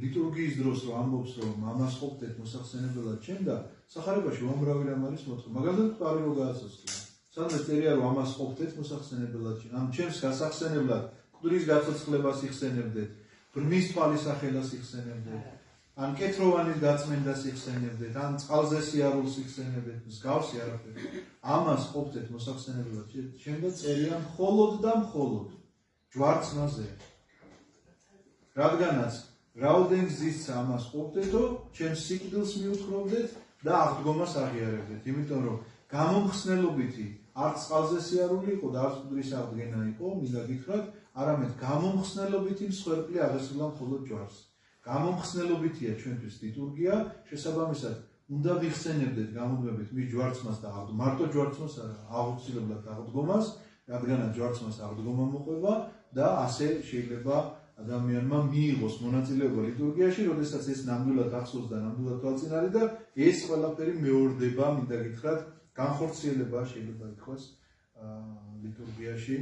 A: ლიტურგიის დროს რომ ამბობს რომ ამას ყოფდეთ მოსახსენებლად ჩემ და სახარებაში უამრავი რამ არის მოთხრობილი მაგალითად პავლე რო გააცოცხლა სადაც წერია რომ ამას ყოფდეთ მოსახსენებლად ჩემ ამ ჩემს გასახსენებლად კვდრის გაცოცხლებას იხსენებდეთ ბრმის თვალის ახელას იხსენებდეთ ან კეთროვანის გაწმენდას იხსენებდეთ ან წყალზე სიარულს იხსენებდეთ მსგავსი არაფერი ამას ყოფდეთ მოსახსენებლად ჩემ და წერია მხოლოდ და მხოლოდ ჯვარცმაზე რადგანაც რაოდენ გზის ამას ყოფდეთო ჩემს სიკვდილს მიუთხრობდეთ და აღდგომას აღიარებდეთ იმიტომ რომ გამომხსნელობითი არც წყალზე სიარული იყო და არც კვდრის აღდგენა იყო მინდა გითხრათ არამედ გამომხსნელობითი მსხვერპლი აღესრულა მხოლოდ ჯვარს გამომხსნელობითია ჩვენთვის ლიტურგია შესაბამისად უნდა ვიხსენებდეთ გამუდმებით მის ჯვარცმას და მარტო ჯვარცმას არა აუცილებლად აღდგომას რადგანაც ჯვარცმას აღდგომა მოყვება და ასე შეიძლება ადამიანმა მიიღოს მონაწილეობა ლიტურგიაში, როდესაც ეს ნამდვილად ახსოვს და ნამდვილად თვალწინ არის და ეს ყველაფერი მეორდება, მინდა გითხრათ, განხორციელება შეიძლება ითქვას ლიტურგიაში,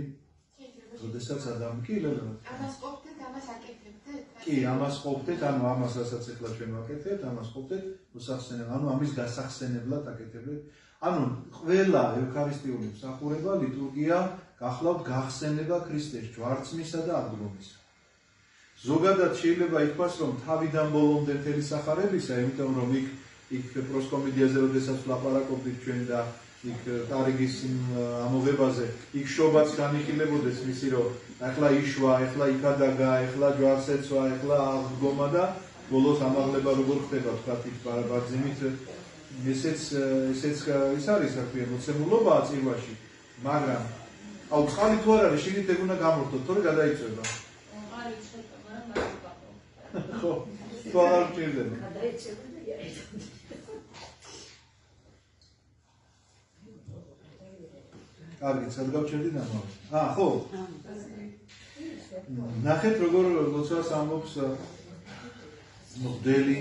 A: როდესაც ადამიანი
D: ამას ყოფდეთ, ამას აკეთებდეთ?
A: კი, ამას ყოფდეთ, ანუ ამას რასაც ახლა ჩვენ ვაკეთებთ, ამას ყოფდეთ, მოსახსენებლად, ანუ ამის გასახსენებლად აკეთებდეთ. ანუ ყველა ევქარისტიული მსახურება, ლიტურგია გახლავთ გახსენება ქრისტეს ჯვარცმისა და აღდგომისა. ზოგადად შეიძლება ითქვას, რომ თავიდან ბოლომდე მთელი სახარებისა, იმიტომ რომ იქ პროსკომიდიაზე როდესაც ვლაპარაკობდით ჩვენ და იქ ტარიგის ამოღებაზე, იქ შობაც განიხილებოდეს მისი, რომ ახლა იშვა, ახლა იქადაგა, ახლა ჯვარს ეცვა, ახლა აღდგომა და ბოლოს ამაღლება როგორ ხდება, თქვათ იქ ბარძიმით, ესეც ის არის, რა ქვია, მოცემულობაა წირვაში, მაგრამ აუ წყალი თუ არ არის, შიგნით ეგ უნდა გამორთოთ, თორე გადაიწვება. ხო, თუ არ ჭირდება. კარგი, სად გავჩერდით ამავე? ხო. ნახეთ როგორ ლოცვას ამბობს მღვდელი.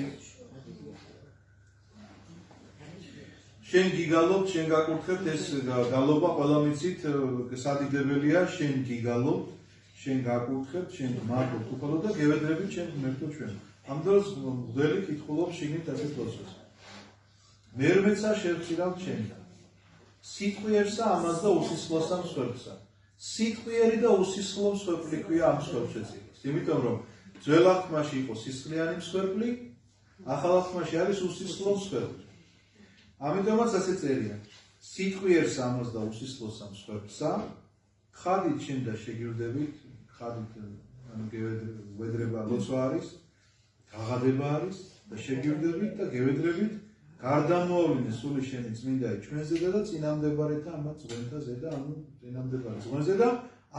A: შენ გიგალობ, შენ გაკურთხებთ ეს გალობა ყველა მიცით სადიდებელია, შენ გიგალობ, შენ გაკურთხებთ, შენ მარტო უფალო და გევედრებით შენ ღმერთო ჩვენ. ამ დროს მღვდელი კითხულობს შიგნით ასეთ ლოცვას. მერმეცა შევწირავ ჩემთან. სიტყვიერსა ამას და უსისხლოსა მსხვერპლსა. სიტყვიერი და უსისხლო მსხვერპლი ქვია ამ მსხვერპლს. იმიტომ რომ ძველ აღთქმაში იყო სისხლიანი მსხვერპლი, ახალ აღთქმაში არის უსისხლო მსხვერპლი. ამიტომაც ასე წერია. სიტყვიერსა ამას და უსისხლოსა მსხვერპლსა, ხადით შენ და შეგირდებით, ხადით ანუ გევედრება ლოცვა არის, გაღადება არის და შეგირდებით და გევედრებით გარდამოავლინე სული შენი წმინდაი ჩვენზე და წინამდებარეთა ამათ ზღვენთა ზედა, ანუ წინამდებარე ზღვენზე და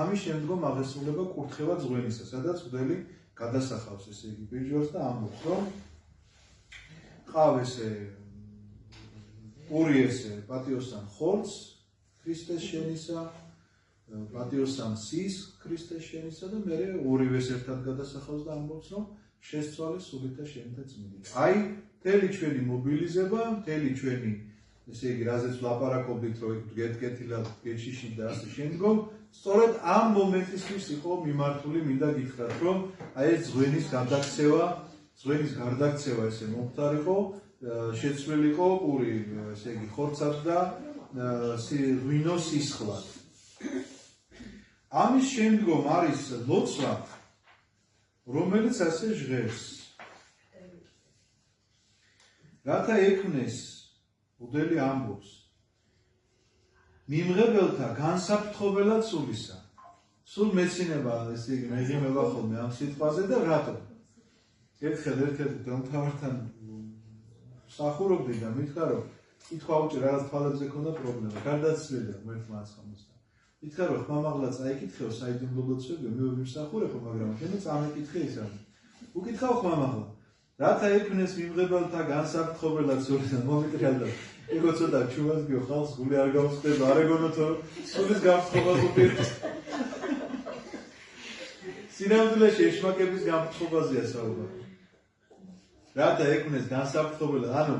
A: ამის შემდგომ აღესრულება კურთხევა ზღვენისა, სადაც მღვდელი გადასახავს ესე იგი ბიჯვარს და ამბობს, რომ ყავ ესე ორი ესე პატიოსთან ხორცს ქრისტეს შენისა, პატიოსთან სის ქრისტეს შენისა და მე ორივეს ერთად გადასახავს და ამბობს, რომ შესწვალე სულითა შენთა წმინდით. აი მთელი ჩვენი მობილიზება, მთელი ჩვენი, ესე იგი, რაზეც ვლაპარაკობდით, რომ გეტკეთილად, გეშიში და ასე შემდგომ, სწორედ ამ მომენტისთვის იყო მიმართული, მინდა გითხრათ, რომ აი ეს ზღვენის გარდაქცევა ესე მომხდარიყო, შეცვლილიყო პური, ესე იგი, ხორცად და ღვინო სისხლად. ამის შემდგომ არის ლოცვა, რომელიც ასე ჟღერს. რათა ექმნეს მღვდელი ამბობს მიმღებელთა განსაფრთხობელად სულისა. სულ მეცინება, ესე იგი, მეღიმება ხოლმე ამ სიტყვაზე და რატო? ერთხელ ერთ-ერთი დამთავრთან მსახურობდი და მითხრა, რომ კითხვა უჭირ, რაღაც თვალებზე ქონდა პრობლემა, გარდაცვლილია ღმერთმა აცხამოსთან. ითქვა რომ ხმამაღლა წაიკითხეო საიდუმლოდოცებიო მე ვიმსახურებო მაგრამ შენ წამეკითხე ის არის უკითხავ ხმამაღლა რათა ექნეს მიმღებელთა განსაფრთხობელად სულისა მომიტრიალდა იგო ცოტა ჩუბას გიო ხალხს გული არ გავხდება არ ეგონოთო სულის გაფრთხობა გუპირთ სინამდვილეში ეშმაკების გაფრთხობაზეა საუბარი რათა ექნეს განსაფრთხობელად ანუ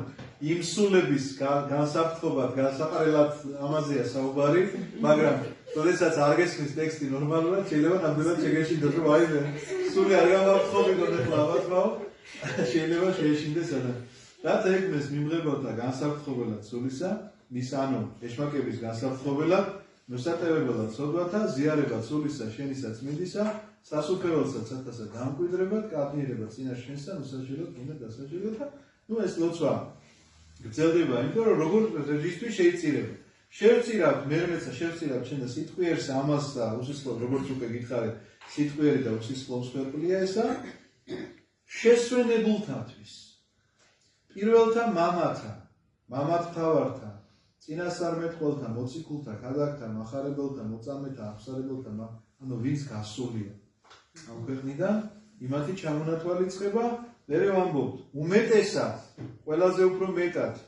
A: იმ სულების განსაფრთხობად განსაყრელად ამაზეა საუბარი მაგრამ როდესაც არ გესმის ტექსტი ნორმალურად შეიძლება ნამდვილად შეგეშინდოს რომ აი სული არ გამაფრთხობიდო ახლა აბათმაო შეიძლება შეეშინდეს ადა რათა ექნეს მიმღებელთა განსაფრთხობელად სულისა მის ანუ ეშმაკების განსაფრთხობელად მოსატევებელად სოდვათა ზიარებად სულისა შენისა წმინდისა სასუფეველსაც ათასა დამკვიდრებად კადნიერებად წინა შენსა მოსაჯეროდ უნდა დასაჯეროთ და ნუ ეს ლოცვა გრძელდება იმიტომ რომ როგორ რისთვის შეიწირება შევწირავ მერმეცა შევწირავ ჩვენ და სიტყვიერსა ამას და უსისხლოდ როგორც უკვე გითხარით სიტყვიერი და უსისხლო მსხვერპლია ესა შესვენებულთათვის პირველთა მამათა მამათმთავართა წინასწარმეტყველთა მოციქულთა ქადაგთა მახარებელთა მოწამეთა აფსარებელთა ანუ ვინც გასულია ამ ქვეყნიდან იმათი ჩამონათვალიწყება მერე ვამბობთ უმეტესად ყველაზე უფრო მეტად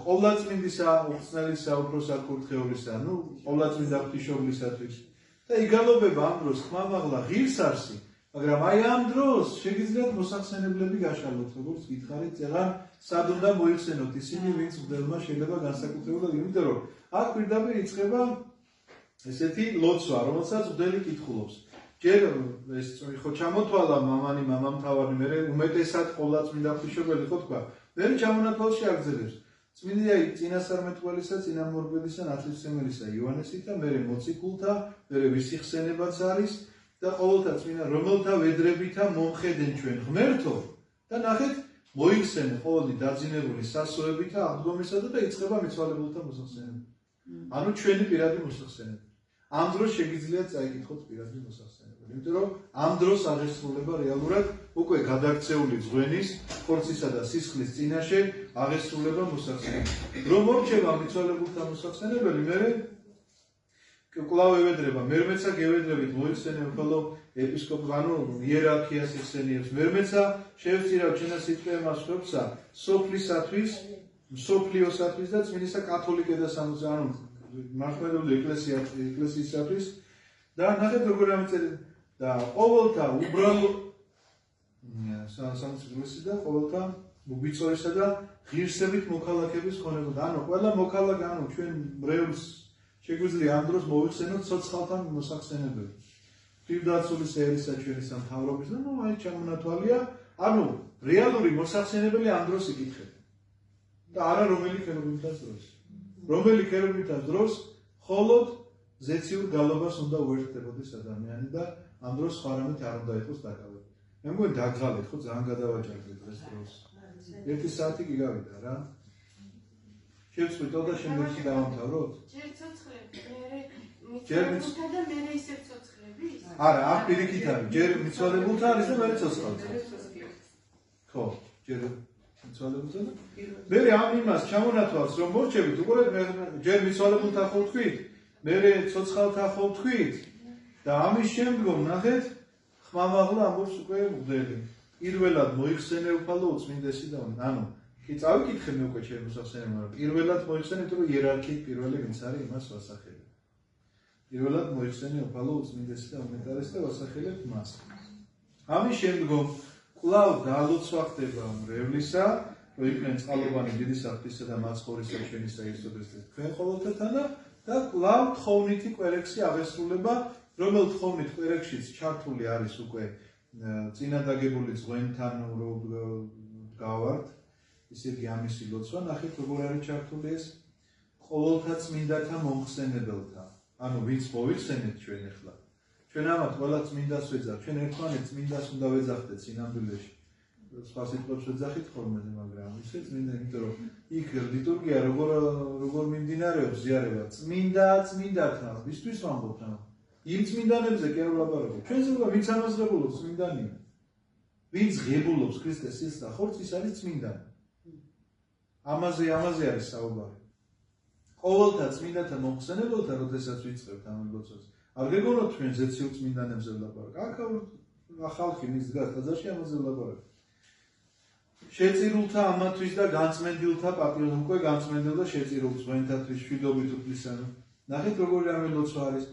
A: ყოვლადწმინდისა უხსნელისა უფროსა კურთხეულისა ნუ ყოვლადწმინდა ღვთისმშობლისათვის და იგალობება ამ დროს ხმამაღლა ღირს არსი მაგრამ აი ამ დროს შეგიძლიათ მოსახსენებლები გაშალოთ როგორც გითხარით ზეღარ სად უნდა მოიხსენოთ ისინი ვინც მღვდელმა შეიძლება განსაკუთრებულად იმიტომ რომ აქ პირდაპირ იწყება ესეთი ლოცვა რომელსაც მღვდელი კითხულობს ჯერ ეს ხო ჩამოთვალა მამანი მამამთავარი მე უმეტესად ყოვლადწმინდა ღვთისმშობელი ხო თქვა მე ჩამონათვალში აგზელებს წმინდია წინასწარმეტყველისა წინამორბედისა ნათლისმცემელისა იოანესით და მე მოციქულთა მე ვისი ხსენებაც არის და ყოველთა წმინდა რომელთა ვედრებითა მომხედენ ჩვენ ღმერთო და ნახეთ მოიხსენე ყოველი დაძინებული სასოებითა აღდგომისადა და იწყება მიცვალებულთა მოსახსენება ანუ ჩვენი პირადი მოსახსენება ამ დროს შეგიძლიათ წაიკითხოთ პირადი მოსახსენება იმიტომ რომ ამ დროს აღესრულება რეალურად უკვე გადაქცეული ზღვენის ხორცისა და სისხლის წინაშე აღესრულება მოსახსენება რომ მორჩება მიცვალებულთა მოსახსენებელი მე კვლავ ევედრება მერმეცა გევედრებით მოიხსენებ ხოლო ეპისკოპოს ანუ იერარქიას იხსენიებს მერმეცა შევწირავ ჩვენას სიტყვებმა სხვებსა სოფლისათვის მსოფლიოსათვის და წმინდისა კათოლიკე და სამოძა ანუ მართლმადიდებელი ეკლესიისათვის და ნახეთ როგორ ამიწერეთ და ყოველთა უბრალო სამოციქულოსი და ყოველთა მუბიწორისა და ღირსებით მოქალაქების ხონებოდა ანუ ყველა მოქალაქე ანუ ჩვენ ბრევლს შეგვიძლია ამ დროს მოიხსენოთ ცოცხალთან მოსახსენებელი. პირდაცული ერისა ჩვენისა მთავრობის და ნუ აი ჩამონათვალია, ანუ რეალური მოსახსენებელი ამ დროს იკითხება. და არა რომელი ქერუბიმთას დროს. რომელი ქერუბიმთას დროს მხოლოდ ზეციურ გალობას უნდა უერთდებოდეს ადამიანი და ამ დროს სხვა რამით არ უნდა იყოს დაკავებული. მე მგონი დაგღალეთ ხო ძალიან გადავაჭარბეთ ეს დროს. 1 საათი კი გავიდა რა. შევწყვიტო და შემდეგში დავამთავროთ?
D: ჯერ ცოცხლები, მერე მიცვალებულთა და მერე ისევ ცოცხლები?
A: არა, აქ პირიქით არის, ჯერ მიცვალებულთა არის და მერე ცოცხალთა. ხო, ჯერ მიცვალებულთა და მერე ამ იმას ჩამონათვალს რომ მორჩებით, უყურეთ ჯერ მიცვალებულთა ხო ვთქვით, მერე ცოცხალთა ხო ვთქვით და ამის შემდგომ ნახეთ, ხმამაღლა ამბობს უკვე მღვდელი. პირველად მოიხსენე უფალო უწმინდესი და ანუ კი წავიკითხე მე უკვე ჩემს მოსახსენებლად. პირველად მოიხსენე, იმიტომ რომ იერარქიით პირველი ვინც არის იმას ვასახელებ. პირველად მოიხსენე უფალო უწმინდესი და უმეტარესი და ვასახელებ მას. ამის შემდგომ კვლავ დალოცვა ხდება მრევლისა, რომ იყვნენ წყალობანი დიდი საფრთხისა და მაცხოვრისა ჩვენისა იესოს თქვენ ყოველთათან და კვლავ თხოვნითი კვერექსი აღესრულება, რომელ თხოვნით კვერექსშიც ჩართული არის უკვე წინადაგებული ზღვენთან გავართ. ისე იგი ამისი ლოცვა, ნახეთ როგორ არის ჩართული ეს ყოველთა წმინდათა მომხსენებელთა. ანუ ვინც მოიხსენეთ ჩვენ ახლა. ჩვენ ამათ ყველა წმინდას ვეძახთ, ჩვენ ერთმანეთ წმინდას უნდა ვეძახდეთ სინამდვილეში. სხვა სიტყვებს ვეძახით ხოლმე, მაგრამ ისე წმინდა, იმიტომ რომ იქ ლიტურგია როგორ მიმდინარეობს ზიარება წმინდათა, ვისთვის ვამბობთ ამ? იმ წმინდანებზე კი არ ვლაპარაკობ. ჩვენზე უკვე ვინც ამას ღებულობს წმინდანია. ვინც ღებულობს ქრისტეს სისხლს და ხორცს ის არის წმინდანი. ამაზე არის საუბარი. ყოველთა წმინდათა მომხსენებელთა როდესაც ვიწყებთ ამ ლოცვას არ გეგონოთ ჩვენ ზეციურ წმინდანებზე ვლაპარაკ აქ ხალხი მის დგას ტაძარში ამაზე ვლაპარაკ შეწირულთა ამათვის და განწმენდილთა პატიოს უკვე განწმენდილ და შეწირულ ძვენთათვის შვიდობით უფლისან ნახეთ როგორი რამე ლოცვა არის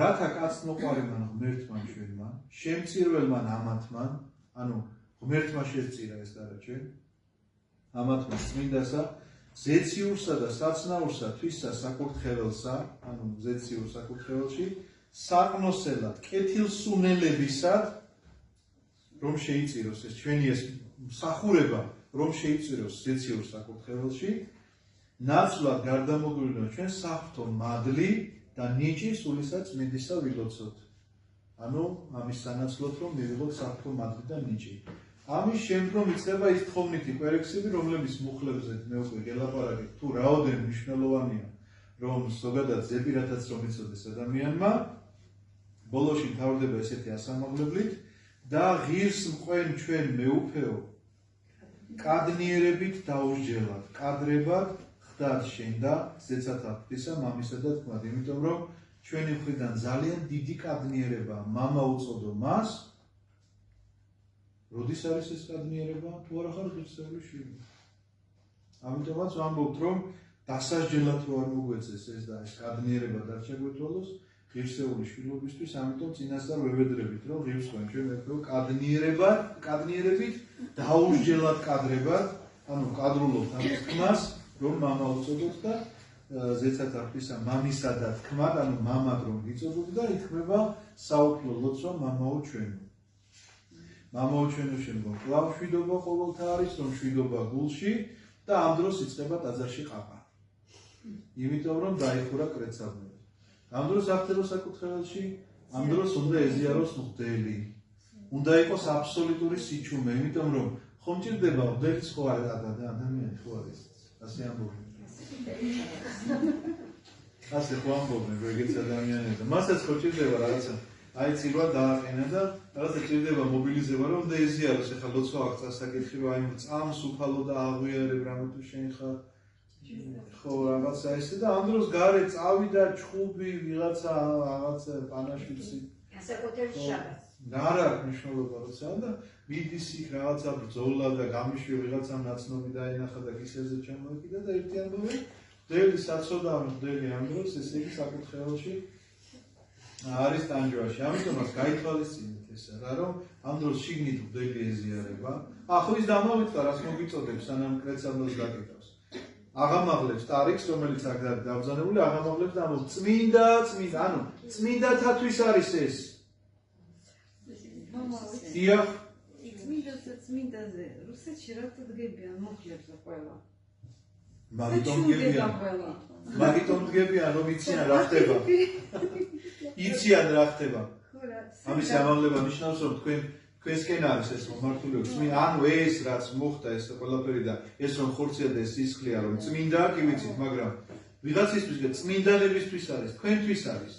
A: რათა კაცნოყვარებმა ღმერთმა ჩვენმა შემწირველმა ამათმა ანუ ღმერთმა შეწირა ეს დარაჩენ ამათმა წმინდასა ზეციურსა და საცნაურსა თვისა საკურთხეველსა ანუ ზეციურ საკურთხეველში საყნოსელად კეთილსუნელებისად რომ შეიწიროს ეს ჩვენი ეს მსახურება რომ შეიწიროს ზეციურ საკურთხეველში ნაცვლად გარდამოგვირდა ჩვენ საფრთხო მადლი და ნიჭი სულისაც მიდისა ვილოცოთ ანუ ამის სანაცვლოდ რომ მივიღოთ საფრთხო მადლი და ნიჭი ამის შემდგომ იწყება ის თხოვნითი კვერექსები რომლების მუხლებზე მე უკვე გელაპარაკეთ თუ რაოდენ მნიშვნელოვანია რომ ზოგადად ზეპირათაც რომ იცოდეს ადამიანმა ბოლოში მთავრდება ესეთი ასამაღლებლით და ღირს მყვენ ჩვენ მეუფეო კადნიერებით დაუსჯელად კადრებად ხდად შენ და ზეცათა ღვთისა მამისა და თქმად იმიტომ რომ ჩვენი მხრიდან ძალიან დიდი კადნიერება მამა უწოდო მას როდის არის ეს კადნიერება თუ არა ხარ ღირსეული შვილი ამიტომაც ვამბობთ რომ დასასჯელად თუ არ მოგვეწეს ეს და ეს კადნიერება დარჩეგვეთვალოს ღირსეული შვილობისთვის ამიტომ წინასწარ ვევედრებით რომ ღირს თქვენ ჩვენ მეფეო კადნიერებით დაუსჯელად კადრებად ანუ კადრულობთ ამის თქმას რომ მამა უწოდოთ და ზეცათა ღვთისა მამისა და თქმად ანუ მამად რომ გიწოდოთ და იქმნება საუფლო ლოცვა მამაო ჩვენო მამაო ჩვენო შემდგომ კვლავ შვიდობა ყოველთა არის რომ შვიდობა გულში და ამ დროს იწყება ტაძარში ყაყა იმიტომ რომ დაიხურა კრეცაბნი ამ დროს აღწეროს საკურთხეველში ამ დროს უნდა ეზიაროს მღვდელი უნდა იყოს აბსოლუტური სიჩუმე იმიტომ რომ ხომ ჭირდება მღვდელის ხო არ ადამიანი ხო არის ასე ამბობენ ასე ხო ამბობენ რომ ეგეც ადამიანებია მასაც ხო ჭირდება რაღაცა აი წილვა დააყენა და რაღაცა ჭირდება მობილიზება რომ უნდა ეზიაროს ეხლა ლოცვა აქ წასაკითხი რომ აი წამს უფალო და აღვიარებ რამე თუ შენ ხარ ხო რაღაცა ესე და ამ დროს გარე წავიდა ჩხუბი ვიღაცა რაღაცა პანაშვიცი
C: განსაკუთრებით შაბათს
A: არა მნიშვნელობა როცა და მიდის იქ რაღაცა ბრძოლა და გამიშვი ვიღაცა ნაცნობი დაენახა და კისერზე ჩამოეკიდა და ერთი ამბობენ მღვდელი საცოდავი მღვდელი ამ დროს ესე იგი საკურთხეველში არის ტანჯვაში ამიტომაც გაითვალისწინეთ ესა რა რომ ამ დროს შიგნით მღვდელი ეზიარება ახლა ის დამოვიწყდა რას მოგიწოდებს სანამ კრეცაბნოს გაკეთავს აღამაღლებს ტარიქს რომელიც აქ არის დაბრძანებული აღამაღლებს და ამბობს წმინდა ანუ წმინდათათვის არის ეს დიახ
B: წმინდაზე რუსეთში რატო დგებიან მუხლებზე ყველა
A: მაგიტომ დგებიან რომ იციან რა ხდება იციან რა ხდება ამისი ამაღლება ნიშნავს რომ თქვენსკენ არის ეს მომართულება ანუ ეს რაც მოხდა ეს ყველაფერი და ეს რომ ხორცია და ეს სისხლია რომ წმინდა კი ვიცით მაგრამ ვიღაცისთვის და წმინდანებისთვის არის თქვენთვის არის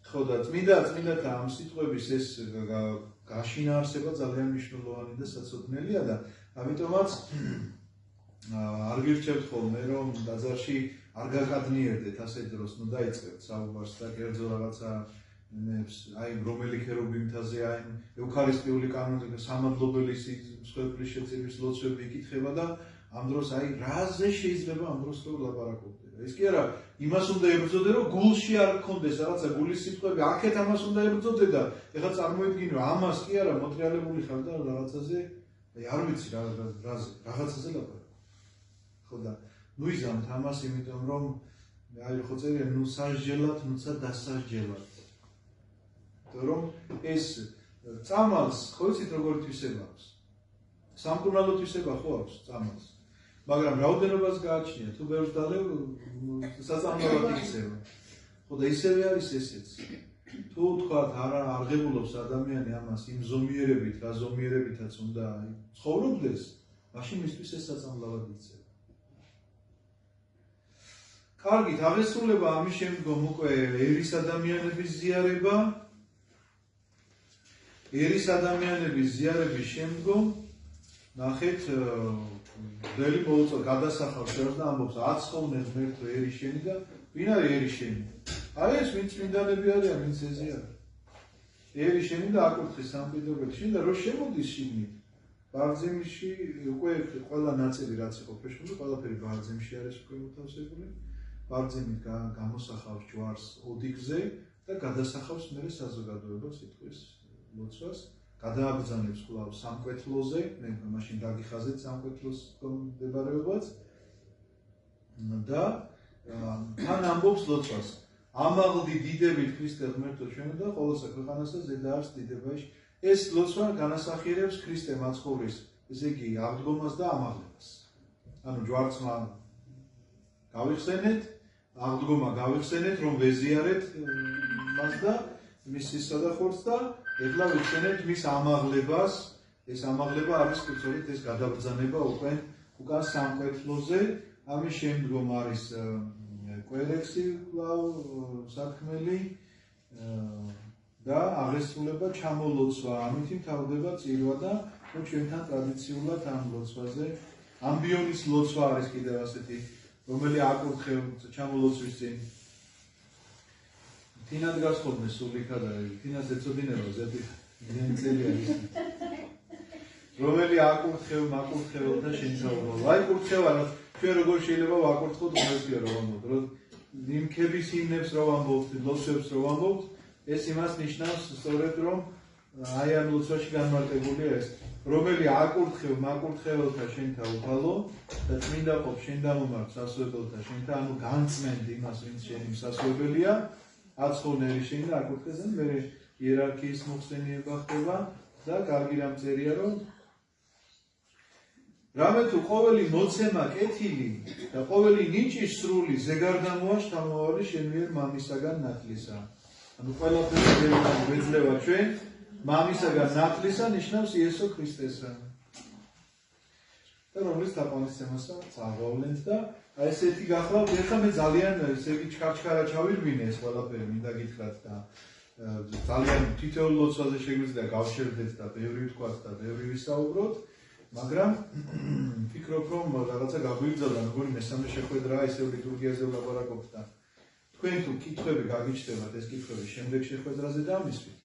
A: ხო და წმინდათა ამ სიტყვების ეს გაშინაარსება ძალიან მნიშვნელოვანი და საცოდნელია და ამიტომაც არ გირჩევთ ხოლმე რომ ტაძარში არ გაკადნიერდეთ ასე დროს ნუ დაიწყებთ საუბარს და კერძო რაღაცა აი რომელი ქერუბიმთაზე აი ევქარისტიული კანონზე სამადლობელი მსხვერპლის შეწირვის ლოცვები იკითხება და ამ დროს აი რაზე შეიძლება ამ დროს რომ ლაპარაკობდე ეს კი არა იმას უნდა ებრძოდე რომ გულში არ გქონდეს რაღაცა გულის სიტყვები აქეთ ამას უნდა ებრძოდე და ეხლა წარმოიდგინე ამას კი არა მოტრიალებული ხარ და რაღაცაზე აი არ ვიცი რაღაცაზე ლაპარაკობ ხო და ნუ იზამთ ამას იმიტომ რომ აი ხო წერია ნუ სასჯელად ნუცა დასასჯელად რომ ეს წამალს ხო იცით როგორ თვისება აქვს სამკურნალო თვისება ხო აქვს წამალს მაგრამ რაოდენობას გააჩნია თუ ბევრს დალევ საწამლავად იქცევა ხო და ისევე არის ესეც თუ თქვათ არ აღებულობს ადამიანი ამას იმ ზომიერებით რა ზომიერებითაც უნდა ცხოვრობდეს მაშინ მისთვის ეს საწამლავად იქცევა კარგით აღესრულება ამის შემდგომ უკვე ერის ადამიანების ზიარება ერის ადამიანების ზიარების შემდგომ ნახეთ ძველი მოუწო გადასახავს შენს და ამბობს აცხოვნეს ღმერთო ერი შენი და ვინ არის ერი შენი? აი ეს ვინც წმინდანები არიან, ვინც ეზი არის. ერი შენი და აკურთხეს სამკვიდროებში და რო შემოდის შიგნით ბარძიმში უკვე ყველა ნაწილი რაც იყო ფეშული, ყველაფერი ბარძიმში არის უკვე მოთავსებული. ბარძიმით გამოსახავს ჯვარს ოდიგზე და გადასახავს მერე საზოგადოებას სიტყვის ლოცვას. გადააბრძანებს კვლავ სამკვეთლოზე, მე მაშინ დაგიხაზეთ სამკვეთლოს მდებარეობაც და თან ამბობს ლოცვას. ამაღლდი დიდებით ქრისტე ღმერთო ჩვენო და ყოველსა ქვეყანასა ზედა არს დიდებაში. ეს ლოცვა განასახიერებს ქრისტე მაცხოვრის, ესე იგი აღდგომას და ამაღლებას. ანუ ჯვარცმა გავიხსენეთ, აღდგომა გავიხსენეთ, რომ ვეზიარეთ მას და მის სისადახორცს და ეხლა ვიხსენებთ მის ამაღლებას. ეს ამაღლება არის კურსორით ეს გადაბრძანება უკან სამკვეთლოზე. ამის შემდგომ არის კვერექსი კვლავ საქმელი და აღესრულება ჩამოლოცვა. ამითი მთავრდება წირვა და ჩვენთან ტრადიციულად ამ ლოცვაზე ამბიონის ლოცვა არის კიდევ ასეთი, რომელიც აკურთხებს ჩამოლოცვის წინ. თინა დგას ხოლმე სულ იქა და თინას ეწოდინება ზეთი ძენწელი არის. რომელიც აკურთხებელთა შენთავრობა. აი კურთხევა ჩვენ როგორ შეიძლება ვაკურთხოთ ღმერთია რომ ამბობთ, რომ ნიმქების ინებს რომ ამბობთ, ლოცვებს რომ ამბობთ, ეს იმას ნიშნავს სწორედ რომ აი ამ ლოცვაში განმარტებულია ეს, რომელიც აკურთხებელთა შენთავრობა და წმინდა ყოფ შენ დამომართ სასუებელთა შენთან, ანუ განწმენდ იმას, ვინც შენი სასუებელია, აცხოვნე შენ და აკურთხეს მე იერარქიის მოხსენება ხდება და კარგი რამ წერია რომ რამე თუ ყოველი მოცემა კეთილი და ყოველი ნიჭი სრული ზეგარდამოა შთამოვალი შენ მიერ მამისაგან ნათლისა. ანუ ყველაფერი ვეძლევა ჩვენ მამისაგან ნათლისა ნიშნავს იესო ქრისტესა. და რომლის თაყვანისცემასა წაავლენთ და აი ესეთი გახლავთ, ეხლა მე ძალიან ესე იგი ჩქარჩქარა ჩავირბინე ეს ყველაფერი მინდა გითხრათ და ძალიან თითოეულ ლოცვაზე შეგვიძლია გავშერდეთ და ბევრი ვთქვათ და ბევრი ვისაუბროთ. მაგრამ ვფიქრობ რომ რაღაცა გაგვიგზავნა როგორი მესამე შეხვედრაა ისევ ლიტურგიაზე ვლაპარაკობთ და თქვენ თუ კითხვები გაგიჩნდებათ ეს კითხვები შემდეგ შეხვედრაზე დამისვით.